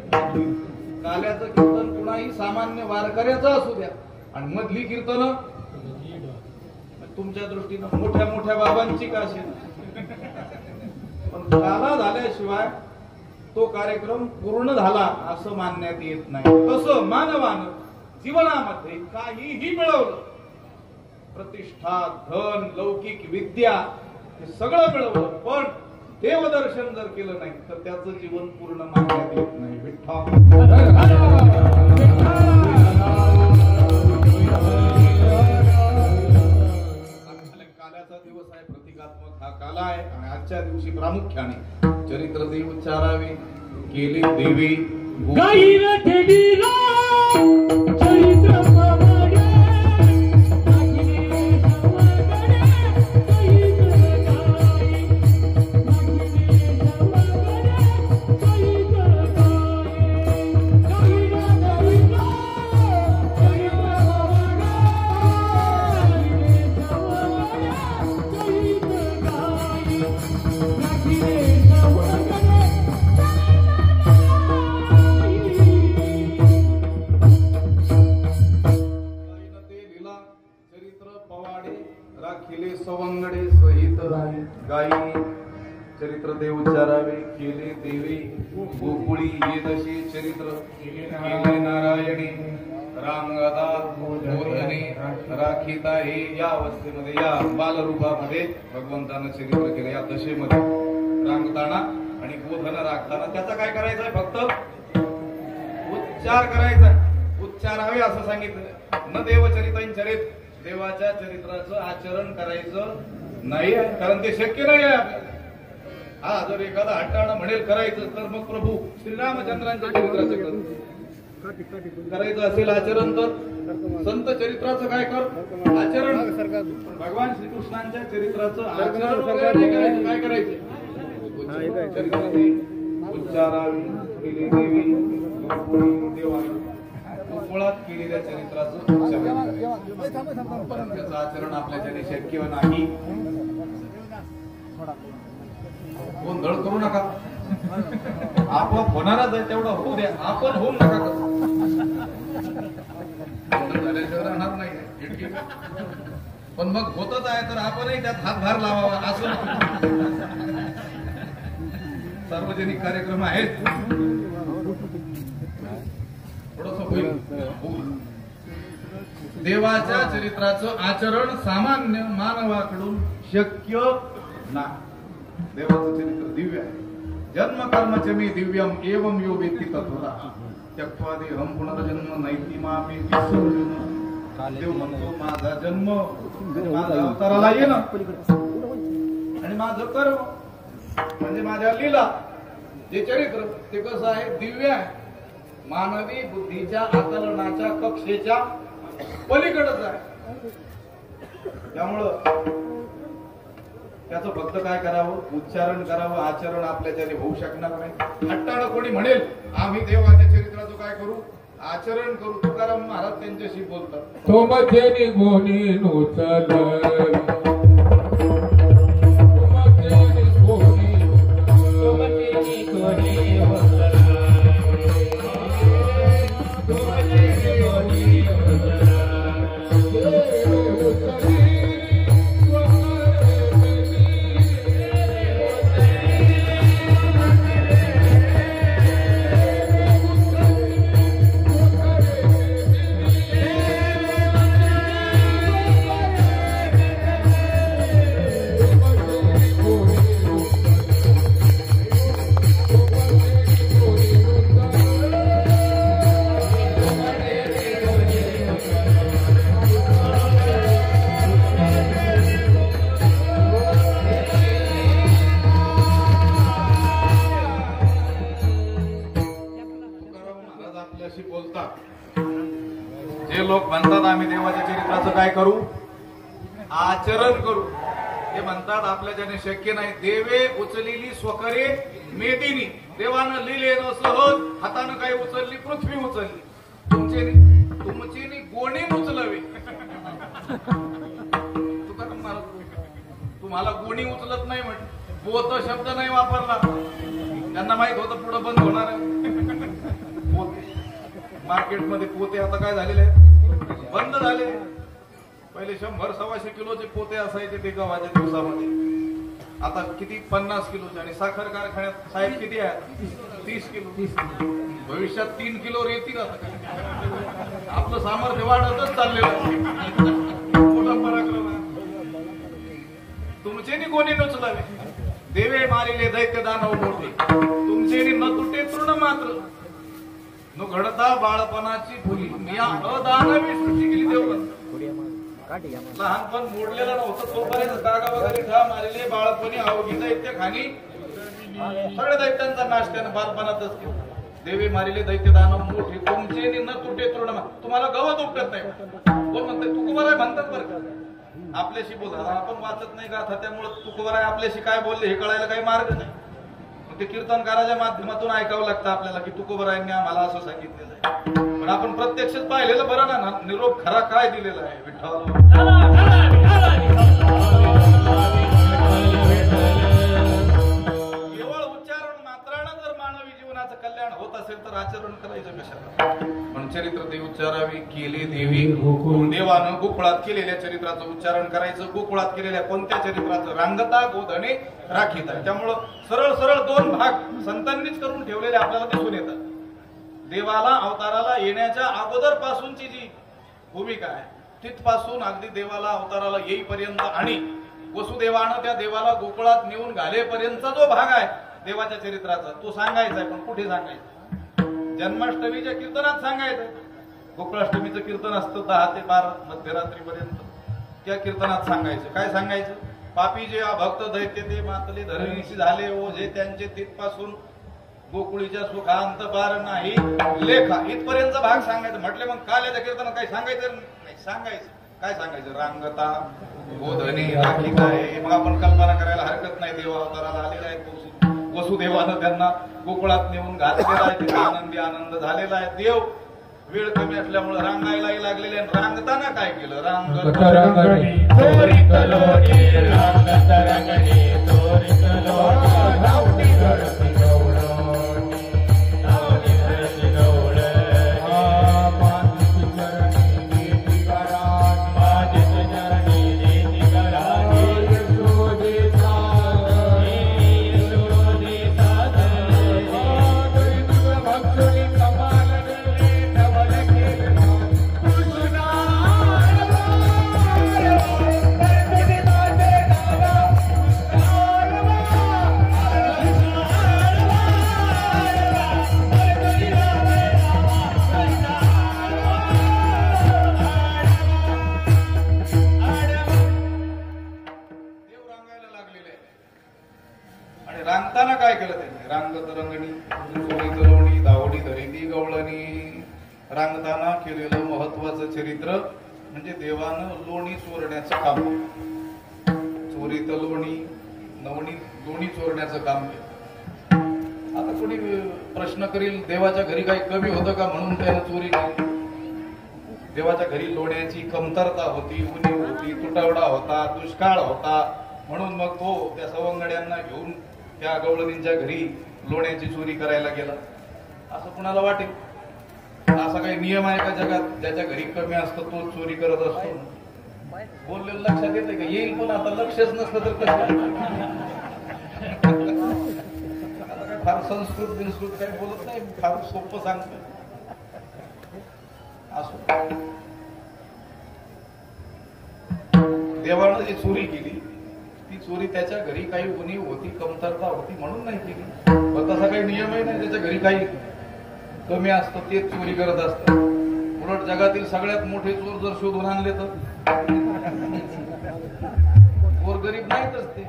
काल्याचं कीर्तन कुणाही सामान्य वारकऱ्याचं असू द्या आणि मधली कीर्तन तुमच्या दृष्टीनं मोठ्या मोठ्या बाबांची का असेल, पण काला झाल्याशिवाय तो कार्यक्रम पूर्ण झाला असं मानण्यात येत नाही. तसं मानवानं जीवनामध्ये काहीही मिळवलं, प्रतिष्ठा, धन, लौकिक विद्या हे सगळं मिळवलं, पण देवदर्शन जर केलं नाही तर त्याचं जीवन पूर्ण मानण्यात येत नाही. काल्याचा दिवस आहे, प्रतिकात्मक हा काला आहे आणि आजच्या दिवशी प्रामुख्याने चरित्र देव उच्चारावे, केले देवी गाईला ठेवीला चरित्र पवाडे, नागिने सवगडे, चरित्र गाई, नागिने सवगडे, चरित्र गाई, गाईला गाईला चरित्र पवाडे, नागिने सवगडे, चरित्र गाई, नागिने सवगडे. राखिले सवंगडे सहित गायी, चरित्र देव उच्चारावे, केले देवी गोकुळी येदशी, चरित्र केले नारायणी, रामगदा गोधने राखिता. हे या अवस्थेमध्ये या बालरूपामध्ये भगवंतानं चरित्र केले. या दशेमध्ये रांगताना आणि गोधन राखताना त्याचा काय करायचंय? फक्त उच्चार करायचा, उच्चारावे असं सांगितलं. न देवचरितांचरित, देवाच्या चरित्राचं आचरण करायचं नाही, कारण ते शक्य नाही आहे आपल्याला. हा जर एखादा हट्टाळं म्हणेल करायचं तर मग प्रभू श्रीरामचंद्रांच्या चरित्राचं करायचं असेल आचरण, तर संत चरित्राचं काय कर आचरण. भगवान श्रीकृष्णांच्या चरित्राचं आचरण काय करायचं? उच्चारावी, केली देवी देवा, मुळात केलेल्या चरित्राचं त्याचं आचरण आपल्याच्याने शक्य नाही. गोंधळ करू नका, आपण होणारच आहे तेवढं होऊ द्या, आपण होऊ नका. झाल्याशिवाय राहणार नाही, पण मग होतच आहे तर आपणही त्यात हातभार लावावा असं. सार्वजनिक कार्यक्रम आहेत, थोडस होईल. देवाच्या चरित्राचं आचरण सामान्य मानवाकडून शक्य नाही. देवाचं चरित्र दिव्य आहे. जन्म कर्मच मी दिव्यम एवं यो वेत्ती तत्वता त्यक्त्वा देहं पुनर्जन्म नैति मामेति सर्वजन. देव म्हणतो माझा जन्म, माझा अवताराला येणं आणि माझं कर्म म्हणजे माझ्या लीला, जे चरित्र ते कसं आहे? दिव्य आहे. मानवी बुद्धीच्या आकलनाच्या कक्षेच्या पलीकडच आहे. त्यामुळं त्याचं फक्त काय करावं? उच्चारण करावं. आचरण आपल्याच्याने होऊ शकणार नाही. हट्टाळं कोणी म्हणेल आम्ही देवाच्या चरित्राचं काय करू? आचरण करू. तुकाराम महाराज त्यांच्याशी बोलतात. तो मथे गोनी नोचल, जे लोक म्हणतात आम्ही देवाच्या चरित्राचं काय करू? आचरण करू. ते म्हणतात आपल्याच्याने शक्य नाही. देवे उचलेली स्वकरे मेदिनी, देवानं लिहिलेलं सहज हातानं काय उचलली? पृथ्वी उचलली. तुमची गोणी उचलावी. तुकाराम महाराज तुम्हाला गोणी उचलत नाही म्हण, पोत शब्द नाही वापरला. त्यांना माहित होतं पुढे बंद होणार आहे. मार्केटमध्ये पोते आता काय झालेले आहेत? बंद झाले. पहिले 100-125 किलोचे पोते असायचे ते गव्हाच्या दिवसामध्ये. आता किती? 50 किलोचे. आणि साखर कारखान्यात साहेब किती आहेत? 30 किलो. भविष्यात 3 किलो येतील. आता आपलं सामर्थ्य वाढतच चाललेलं. मोठा पराक्रम आहे. तुमचे कोणी नचलावे. देवे मारिले दैत्य दानव मोठे तुमचे न तुटे तृण मात्र न घडता बाळपणाची फुली या अदानवी सृष्टी केली देवबंद लहानपण मोडलेलं नव्हतं तोपर्यंत कागा वगैरे ठा मारले बाळपणी अवघी दैत्य खाणी सगळ्या दैत्यांचा नाश त्यानं बालपणातच केला देवे मारिले दैत्य दानव मोठे तुमचे न तुटे तृण तुम्हाला गवत उपटत नाही कोण म्हणते तुकोबाराय म्हणतात बरं का आपल्याशी बोला आपण वाचत नाही गाथा त्यामुळे तुकोबाराय आपल्याशी काय बोलले हे कळायला काही मार्ग नाही ते कीर्तनकाराच्या माध्यमातून ऐकावं लागतं आपल्याला की तुकोबारायांनी आम्हाला असं सांगितलेलं आहे पण आपण प्रत्यक्षच पाहिलेलं बरं ना निरोप खरा काय दिलेला आहे विठ्ठल केवळ उच्चारण मात्रानं जर मानवी जीवनाचं कल्याण होत असेल तर आचरण करायचं कशाला पण चरित्र ते उच्चारावी केले देवी देवानं गोकुळात केलेल्या चरित्राचं उच्चारण करायचं गोकुळात केलेल्या कोणत्या चरित्राचं रांगता गोधने राखीत आहे त्यामुळं सरळ सरळ दोन भाग संतांनीच करून ठेवलेले आपल्याला दिसून येतात देवाला अवताराला येण्याच्या अगोदर पासूनची जी भूमिका आहे तिथपासून अगदी देवाला अवताराला येईपर्यंत आणि वसुदेवानं त्या देवाला गोकुळात नेऊन घालेपर्यंतचा जो भाग आहे देवाच्या चरित्राचा तो सांगायचा आहे पण कुठे सांगायचा जन्माष्टमीच्या कीर्तनात सांगायचं गोकुळाष्टमीचं कीर्तन असतं 10 ते 12 मध्यरात्रीपर्यंत त्या कीर्तनात सांगायचं काय सांगायचं पापी जे भक्त दैत्य ते मातले धरणीशी झाले ओझे त्यांचे तिथपासून गोकुळीच्या सुखांत पार नाही लेखा इथपर्यंतचा भाग सांगायचं म्हटले मग काल्याच्या कीर्तनात काही सांगायचं नाही सांगायचं काय सांगायचं रांगता गोधने राखी काय मग आपण कल्पना करायला हरकत नाही देवा अवताराला आलेला आहे वसुदेवानं त्यांना गोकुळात नेऊन घातलेला आहे तिथे आनंदी आनंद झालेला आहे देव वेळ कमी असल्यामुळे रांगायलाही लागलेले रांगताना काय केलं रांगताना काय केलं त्यांनी रांगत रंगणी चोरी तलवणी दावडी धरेती गवळणी रांगताना केलेलं महत्वाचं चरित्र म्हणजे देवानं लोणी चोरण्याचं काम चोरी तलवणी नवणी लोणी चोरण्याचं काम केलं आता कोणी प्रश्न करील देवाच्या घरी काही कमी होतं का म्हणून त्यानं चोरी केली देवाच्या घरी लोण्याची कमतरता होती उणीव होती तुटवडा होता दुष्काळ होता म्हणून मग तो त्या सवंगड्यांना घेऊन त्या गवळणींच्या घरी लोण्याची चोरी करायला गेला असं कुणाला वाटेल असा काही नियम आहे का जगात ज्याच्या घरी कमी असतं तो चोरी करत असतो बोललेलं लक्षात येते का येईल पण आता लक्षच नसलं तर कसं आता काय फार संस्कृत बिनस्कृत काही बोलत नाही फार सोपं सांगतो असो देवानं जी चोरी केली ती चोरी त्याच्या घरी काही उणीव होती कमतरता होती म्हणून नाही केली पण तसा काही नियमही नाही त्याच्या घरी काही कमी असतं तेच चोरी करत असतं उलट जगातील सगळ्यात मोठे चोर जर शोधून आणले तर गोरगरीब नाहीतच ते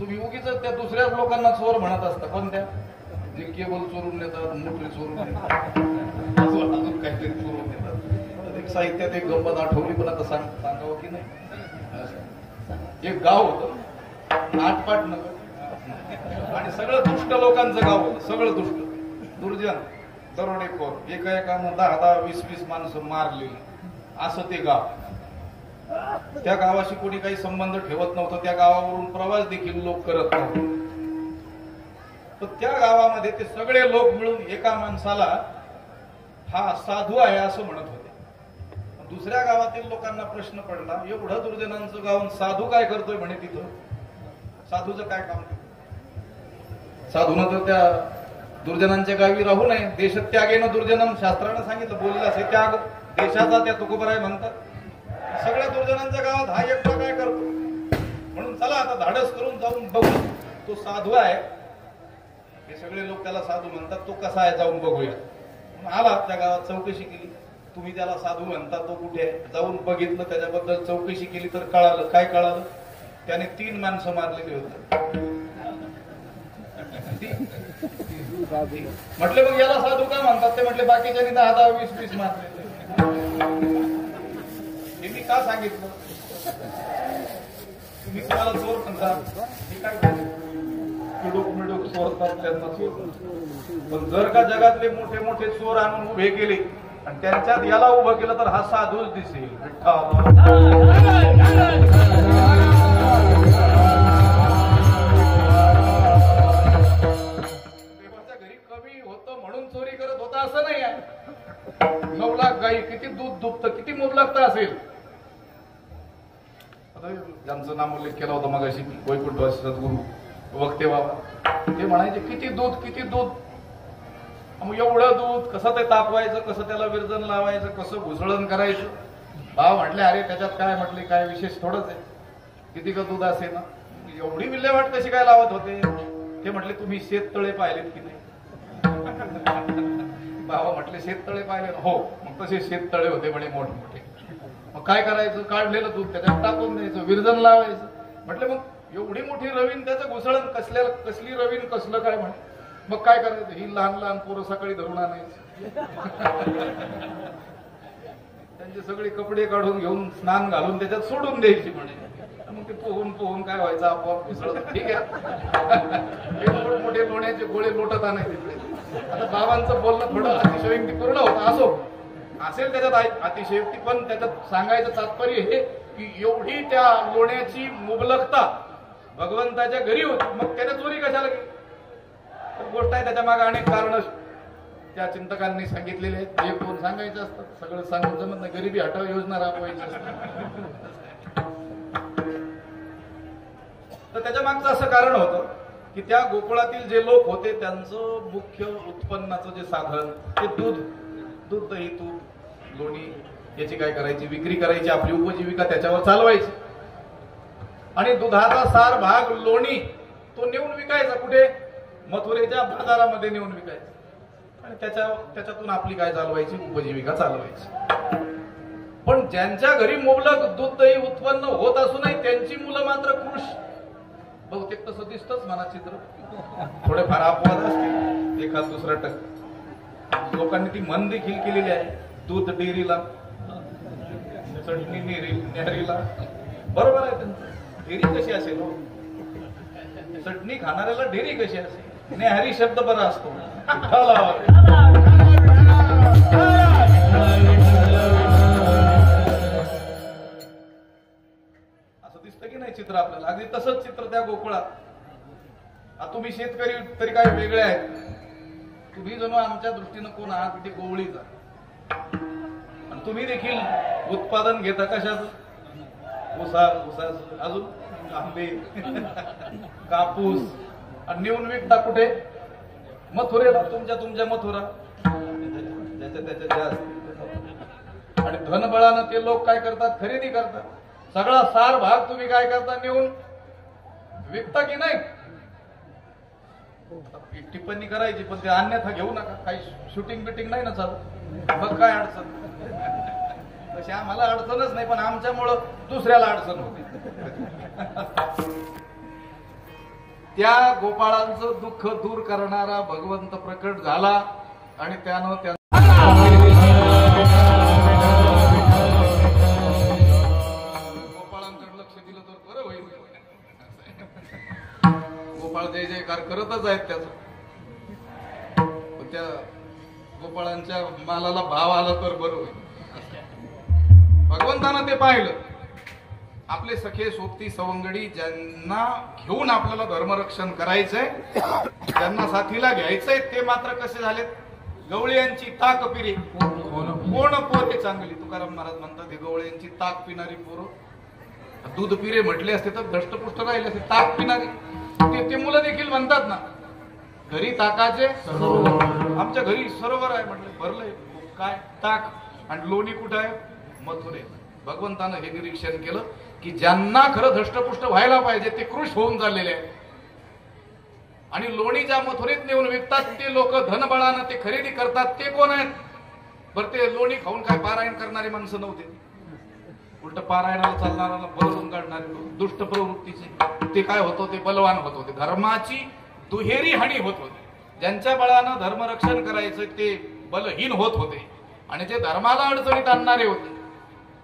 तुम्ही उगीच त्या दुसऱ्या लोकांना चोर म्हणत असता कोणत्या जे केबल चोरून नेतात मोटरी चोरून नेतात अजून काहीतरी चोरून नेतात एक साहित्यात एक गंमत आठवली पण आता सांगावं की नाही एक गाव होतं आटपाट नगर आणि सगळं दुष्ट लोकांचं गाव होतं सगळं दुष्ट दुर्जन दरोडेखोर एकानं 10-10, 20-20 माणसं मारलेली असं ते गाव त्या गावाशी कोणी काही संबंध ठेवत नव्हतं त्या गावावरून प्रवास देखील लोक करत नव्हते तर त्या गावामध्ये ते सगळे लोक मिळून एका माणसाला हा साधू आहे असं म्हणत होते दुसऱ्या गावातील लोकांना प्रश्न पडला एवढं दुर्जनांचं गाव साधू काय करतोय म्हणे तिथं साधूचं काय काम साधूनं तर त्या दुर्जनांच्या गावी राहू नये देशत्यागेनं दुर्जनम शास्त्रानं सांगितलं बोललेलं असे त्याग देशाचा त्या तुकोबराय म्हणतात सगळ्या दुर्जनांच्या गावात हा एकटा काय करतो म्हणून चला आता धाडस करून जाऊन बघू तो साधू आहे, हे सगळे लोक त्याला साधू म्हणतात, तो कसा आहे जाऊन बघूया. आला त्या गावात, चौकशी केली, तुम्ही त्याला साधू म्हणता, तो कुठे आहे, जाऊन बघितलं, त्याच्याबद्दल चौकशी केली तर कळालं. काय कळालं? त्याने 3 माणसं मारलेली होती. म्हटले मग याला साधू का म्हणतात? ते म्हटले बाकीच्यानी 10-10, 20-20 मारलेले. हे मी का सांगितलं? तुम्ही तुम्हाला चोर म्हणता, हे काय मिडूक चोरतात त्यांना चोर. पण जर का जगातले मोठे मोठे चोर आणून उभे केले आणि त्यांच्यात याला उभं केलं तर हा साधूच दिसेल. देवाच्या घरी कमी होतं म्हणून चोरी करत होता असं नाही आहे. 9 लाख गाई, किती दूध दुभतं, किती मुबलकता असेल. ज्यांचं नामोल्लेख केला होता मगाशी वैकुंठवासी सद्गुरू वक्ते बाबा, ते म्हणायचे किती दूध, किती दूध. मग एवढं दूध कसं ते तापवायचं, कसं त्याला विरजन लावायचं, कसं घुसळण करायचं. भाव म्हटले अरे त्याच्यात काय, म्हटले काय विशेष थोडंच आहे, किती का दूध असे ना, एवढी विल्हेवाट कशी काय लावत होते. ते म्हटले तुम्ही शेततळे पाहिलेत की नाही? बाबा म्हटले शेततळे पाहिले. हो. मग तसे शेततळे होते म्हणे मोठमोठे. मग काय करायचं, काढलेलं दूध त्याच्यात टाकून द्यायचं, विरजन लावायचं. म्हटले मग एवढी मोठी रवीन त्याचं घुसळण कसली रवीन कसलं काय म्हणे. मग काय करायचं, ही लहान लहान पोरं सकाळी धरून आणायची, त्यांचे सगळे कपडे काढून घेऊन स्नान घालून त्याच्यात सोडून द्यायची म्हणे. मग ते पोहून पोहून काय व्हायचं, आपोआप घुसळत. ठीक आहे, मोठे लोण्याचे गोळे लोटत आणायचे. आता बाबांचं बोलणं थोडं अतिशयोक्तीपूर्ण होतं, असो असेल त्याच्यात अतिशयोक्ती, पण त्याच्यात सांगायचं तात्पर्य हे की एवढी त्या लोण्याची मुबलकता भगवंताच्या घरी होती, मग त्याने चोरी कशाला केली. गोष्ट आहे, त्याच्या मागे अनेक कारण त्या चिंतकांनी सांगितलेले आहेत. 1-2 सांगायचं असतं, सगळं सांगून जमत नाही. गरिबी हटाव योजना राबवायची असते. तर त्याच्या मागचं असं कारण होतं की त्या गोकुळातील जे लोक होते त्यांचं मुख्य उत्पन्नाचं जे साधन ते दूध, दही, तूप, लोणी याची काय करायची, विक्री करायची, आपली उपजीविका त्याच्यावर चालवायची. आणि दुधाचा सार भाग लोणी तो नेऊन विकायचा कुठे, मथुरेच्या बाजारामध्ये नेऊन विकायचा आणि त्याच्यातून आपली काय चालवायची, उपजीविका चालवायची. पण ज्यांच्या घरी मुबलक दूध दही उत्पन्न होत असूनही त्यांची मुलं मात्र कृष. बहुतेक तसं दिसतच म्हणा चित्र, थोडेफार अपवाद असतील, एखाद दुसरा टक्के. लोकांनी ती मन देखील केलेली आहे, दूध डेअरीला, चटणी नेहरीला. बरोबर आहे त्यांचं. डेअरी कशी असेल, चटणी खाणाऱ्याला डेअरी कशी असेल. नेहरी शब्द बरा असतो. असं दिसतं की नाही चित्र आपल्याला. अगदी तसंच चित्र त्या गोकुळात. तुम्ही शेतकरी तरी काय वेगळे आहेत. तुम्ही जणू आमच्या दृष्टीनं कोण आहात, ते गोवळीचा. आणि तुम्ही देखील उत्पादन घेता कशाचं, ऊसाचं, अजून आंबे, कापूस, आणि नेऊन विकता कुठे, मथुरेला, तुमच्या मथुरा, त्याच्या आणि धनबळानं ते लोक काय करतात, खरेदी करतात. सगळा सार भाग तुम्ही काय करता, नेऊन विकता की नाही. टिप्पणी करायची, पण ते अन्यथा घेऊ नका. काही शूटिंग बिटिंग नाही ना चालू, मग काय अडचण. तशी आम्हाला अडचणच नाही, पण आमच्यामुळं दुसऱ्याला अडचण होती. त्या गोपाळांचं दुःख दूर करणारा भगवंत प्रकट झाला आणि त्यानं गोपाळांकडे लक्ष दिलं तर बरं होईल. गोपाळ जय जयकार करतच आहेत त्याच. त्या गोपाळांच्या मालाला भाव आला तर बरं होईल. भगवंतानं ते पाहिलं. आपले सखे सोबती सवंगडी ज्यांना घेऊन आपल्याला धर्मरक्षण करायचंय, ज्यांना साथीला घ्यायचंय, ते मात्र कसे झालेत, गवळ्यांची ताक पिरी. कोण पोरे चांगली. तुकाराम महाराज म्हणतात, हे गवळ्यांची ताक पिणारी पोरं. दूध पिरे म्हटले असते तर धष्टपुष्ट राहिले असते. ताक पिणारी ते मुलं देखील म्हणतात ना, घरी ताकाचे आमच्या घरी सरोवर आहे म्हटलं, भरलंय काय ताक. आणि लोणी कुठं आहे, मथुरे. भगवंतानं हे निरीक्षण केलं की ज्यांना खरं धष्टपुष्ट व्हायला पाहिजे ते कृश होऊन चाललेले आहेत आणि लोणीच्या मथुरीत नेऊन विकतात ते लोक धनबळानं ते खरेदी करतात ते कोण आहेत बरं ते लोणी खाऊन काय पारायण करणारी माणसं नव्हते उलट पारायणाला चालणारा बलवून काढणारे दुष्ट प्रवृत्तीचे ते काय होतो ते बलवान होत होते धर्माची दुहेरी हानी होत होती ज्यांच्या बळानं धर्मरक्षण करायचं ते बलहीन होत होते आणि जे धर्माला अडचणीत आणणारे होते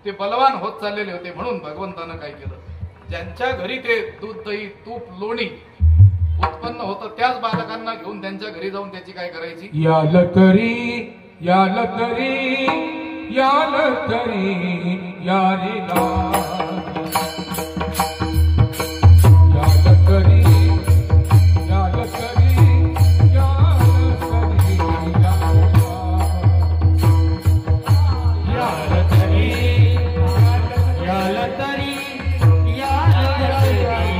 ते बलवान होत चाललेले होते म्हणून भगवंतानं काय केलं ज्यांच्या घरी ते दूध दही तूप लोणी उत्पन्न होतं त्याच बालकांना घेऊन त्यांच्या घरी जाऊन त्याची काय करायची याल तरी याल तरी याल तरी यारीला याल तरी याल तरी याल तरी याल तरी याल तरी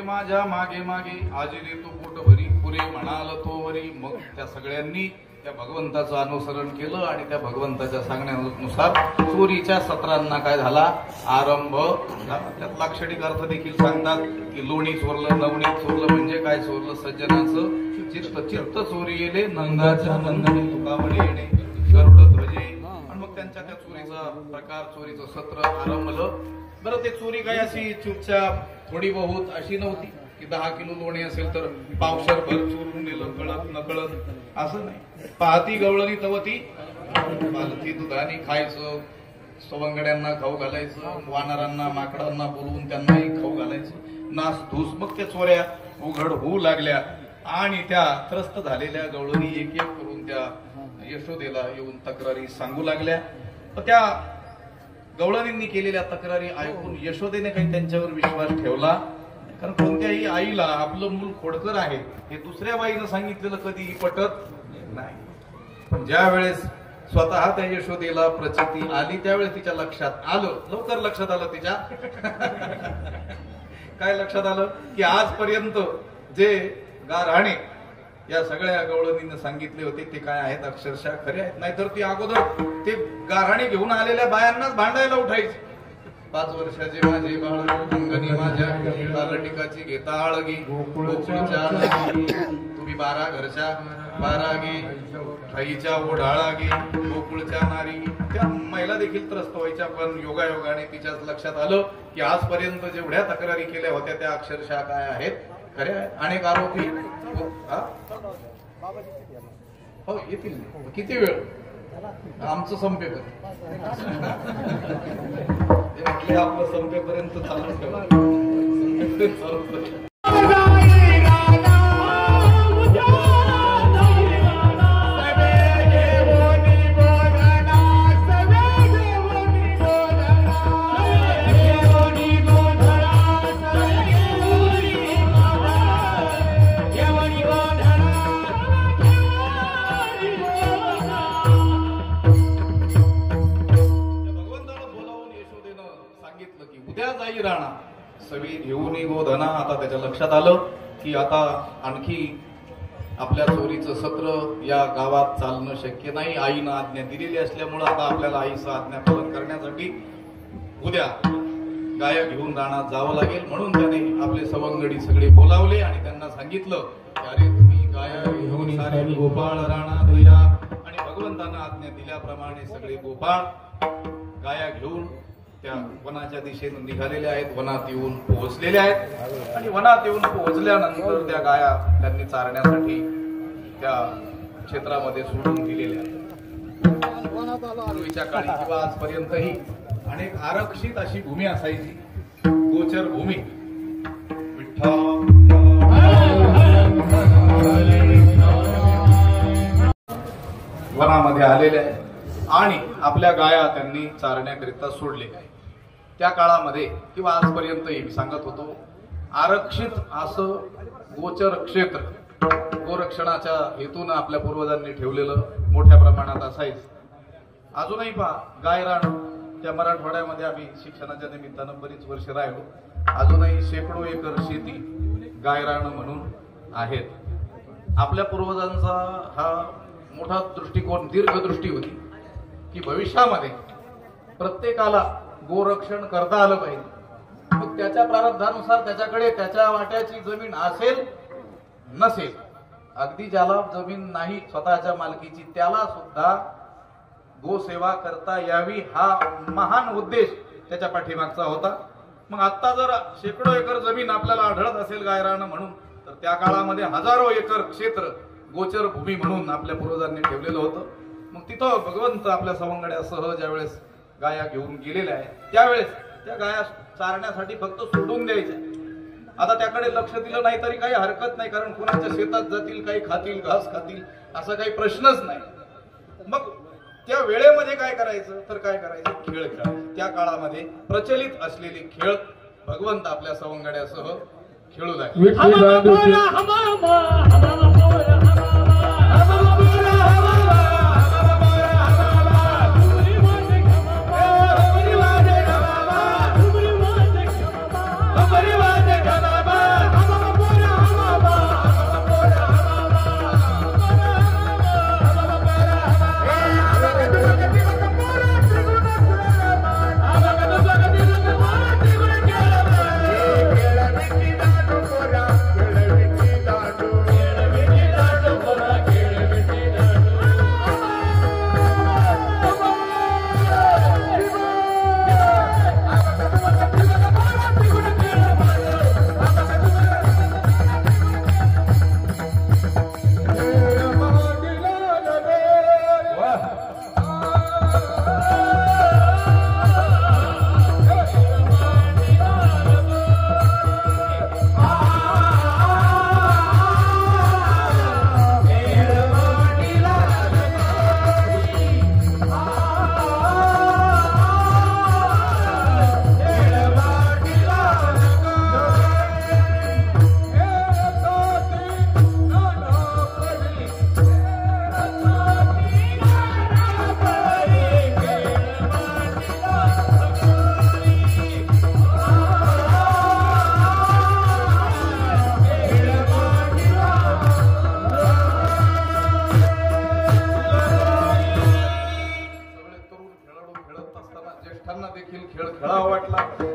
माझ्या मागे मागे आजी देतो पोट भरी पुरे म्हणाल तो वरी मग त्या सगळ्यांनी त्या भगवंताचं अनुसरण केलं आणि त्या भगवंताच्या सांगण्यानुसार चोरीच्या सत्रांना काय झाला आरंभ त्यात लाक्षणिक अर्थ देखील सांगतात की लोणी चोरलं नवणी चोरलं म्हणजे काय चोरलं सज्जनाचं चित्त चित्त चोरी येले नंदाच्या नंदनी तुकावडी येणे गरुड ध्वजे आणि मग त्यांच्या त्या चोरीचा प्रकार चोरीचं सत्र आरंभलं बरं ते चोरी काय अशी चुपचाप थोडी बहुत अशी नव्हती की 10 किलो लोणी असेल तर पावशर भर चोरून नेलं कळत नकळत असं नाही पाहती गवळणी तवती पालथी दुधानी खायचं सवंगड्यांना खाऊ घालायचं वानरांना माकडांना बोलवून त्यांनाही खाऊ घालायचं नास धूस मग त्या चोऱ्या उघड होऊ लागल्या आणि त्या त्रस्त झालेल्या गवळणी एक एक करून त्या यशोदेला येऊन तक्रारी सांगू लागल्या त्या गवळणींनी केलेल्या तक्रारी ऐकून यशोदेने काही त्यांच्यावर विश्वास ठेवला कारण कोणत्याही आईला आपलं मूल खोडकर आहे हे दुसऱ्या बाईनं सांगितलेलं कधीही पटत नाही पण ज्या वेळेस स्वतः त्या यशोदेला प्रचिती आली त्यावेळेस तिच्या लक्षात आलं लवकर लक्षात आलं तिच्या काय लक्षात आलं की आजपर्यंत जे गारहाणे या सगळ्या गवळणींनी सांगितले होते ते काय आहेत अक्षरशः खरे आहेत नाहीतर ती अगोदर ते गारहाणे घेऊन आलेल्या बायांनाच भांडायला उठायचे 5 वर्षाचे माझे बाळ अंगणी माझ्या कालटिकाची घेता आळगी गोकुळच्या तुम्ही 12 घरच्या 12 गे ठाईच्या ओढाळा गे गोकुळच्या नारी त्या महिला देखील त्रस्त व्हायच्या पण योगायोगाने तिच्याच लक्षात आलं की आजपर्यंत जेवढ्या तक्रारी केल्या होत्या त्या अक्षरशः काय आहेत खरे आहेत अनेक आरोपी हो येतील किती वेळ आमचं संपेपर्यंत आपलं संपेपर्यंत चालू ठेवा सवी घेऊन गोधना आता त्याच्या लक्षात आलं की आता आणखी आपल्या चोरीचं सत्र या गावात चालणं शक्य नाही आईनं आज्ञा दिलेली असल्यामुळं आता आपल्याला आईचं आज्ञा पालन करण्यासाठी उद्या गाया घेऊन रानात जावं लागेल, म्हणून त्याने आपले सवंगडी सगळे बोलावले आणि त्यांना सांगितलं की अरे तुम्ही गाया घेऊन सारे गोपाळ रानात या. आणि भगवंतानं आज्ञा दिल्याप्रमाणे सगळे गोपाळ गाया घेऊन त्या वनाच्या दिशेने निघालेले आहेत, वनात येऊन पोहोचलेले आहेत. आणि वनात येऊन पोहोचल्यानंतर त्या गाया त्यांनी चारण्यासाठी त्या क्षेत्रामध्ये सोडून दिलेल्या आहेत. पूर्वीच्या काळी किंवा आजपर्यंतही अनेक आरक्षित अशी भूमी असायची, गोचर भूमी. वनामध्ये आलेले आहे आणि आपल्या गाया त्यांनी चारण्याकरिता सोडलेल्या आहे. त्या काळामध्ये किंवा आजपर्यंतही मी सांगत होतो, आरक्षित असं गोचर क्षेत्र गोरक्षणाच्या हेतून आपल्या पूर्वजांनी ठेवलेलं मोठ्या प्रमाणात असायचं. अजूनही पहा, गायरान त्या मराठवाड्यामध्ये आम्ही शिक्षणाच्या निमित्तानं बरीच वर्ष राहिलो. अजूनही शेकडो एकर शेती गायरान म्हणून आहेत. आपल्या पूर्वजांचा हा मोठा दृष्टिकोन, दीर्घदृष्टी होती की भविष्यामध्ये प्रत्येकाला गोरक्षण करता आलं पाहिजे. मग त्याच्या प्रारब्धानुसार त्याच्याकडे त्याच्या वाट्याची जमीन असेल नसेल, अगदी ज्याला जमीन नाही स्वतःच्या मालकीची त्याला सुद्धा गोसेवा करता यावी, हा महान उद्देश त्याच्या पाठीमागचा होता. मग आता जर शेकडो एकर जमीन आपल्याला आढळत असेल गायरान म्हणून, तर त्या काळामध्ये हजारो एकर क्षेत्र गोचर भूमी म्हणून आपल्या पूर्वजांनी ठेवलेलं होतं. मग तिथं भगवंत आपल्या सवंगड्यासह ज्यावेळेस गाया घेऊन गेलेल्या आहेत त्यावेळेस त्या गाया चारण्यासाठी फक्त सोडून द्यायच्या. आता त्याकडे लक्ष दिलं नाही तरी काही हरकत नाही, कारण कुणाच्या शेतात जातील, काही खातील, घास खातील, असा काही प्रश्नच नाही. मग त्या वेळेमध्ये काय करायचं, तर काय करायचं, खेळ खेळायचे. त्या काळामध्ये प्रचलित असलेले खेळ भगवंत आपल्या सवंगड्यासह खेळू लागले.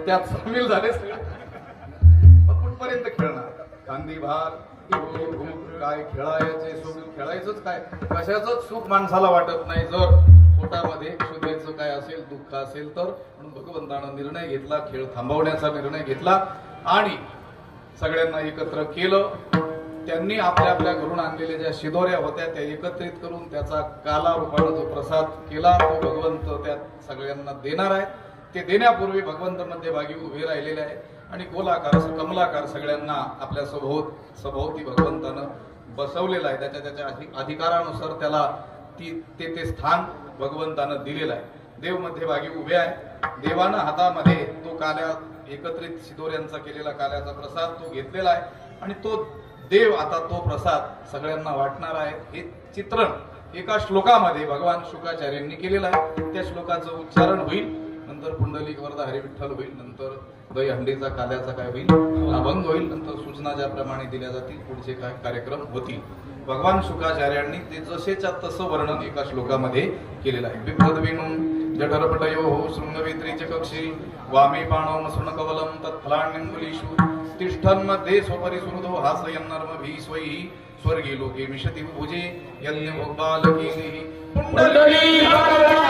त्यात सामील झाले सगळे. मग कुठपर्यंत खेळणार, कांदी भार काय खेळायचे, सुख खेळायचंच काय, कशाचंच सुख माणसाला वाटत नाही जर पोटामध्ये क्षुधेचं काय असेल, दुःख असेल तर. म्हणून भगवंतानं निर्णय घेतला, खेळ थांबवण्याचा निर्णय घेतला आणि सगळ्यांना एकत्र केलं. त्यांनी आपल्या आपल्या घरून आणलेल्या ज्या शिदोऱ्या होत्या त्या एकत्रित करून त्याचा काला रूपानं जो प्रसाद केला तो भगवंत त्या सगळ्यांना देणार आहे. ते देण्यापूर्वी भगवंत मध्यभागी उभे राहिलेले आहेत आणि गोलाकार कमलाकार सगळ्यांना आपल्या सभोवती भगवंतानं बसवलेला आहे. त्याच्या अधिकारानुसार त्याला ते स्थान भगवंतानं दिलेलं आहे. देव मध्यभागी उभे आहे. देवानं हातामध्ये तो काल्या एकत्रित शिदोऱ्यांचा केलेला काल्याचा प्रसाद तो घेतलेला आहे आणि तो देव आता तो प्रसाद सगळ्यांना वाटणार आहे. हे चित्रण एका श्लोकामध्ये भगवान शुकाचार्यांनी केलेलं आहे. त्या श्लोकाचं उच्चारण होईल, नंतर पुंडलिक वरदा हरी विठ्ठल होईल, नंतर दही हंडीचा काल्याचा काय होईल, अभंग होईल, नंतर सूचना ज्याप्रमाणे दिल्या जातील पुढचे काय कार्यक्रम होतील. भगवान शुकाचार्यांनी ते जसेच्या तसं वर्णन एका श्लोकामध्ये केलेलं आहे. बिभ्रद्विनून जठरपटयोः शृङ्गवेत्री च कक्षे वामे पाणौ मसृणकवलं तत्फलाण्यङ्गुलीषु तिष्ठन्मध्ये स्वपरि सुहृदो हासयन्नर्मभिः स्वैः स्वर्गे लोके मिषति भुजे यज्ञभोग्बालकीः पुण्डलीकाय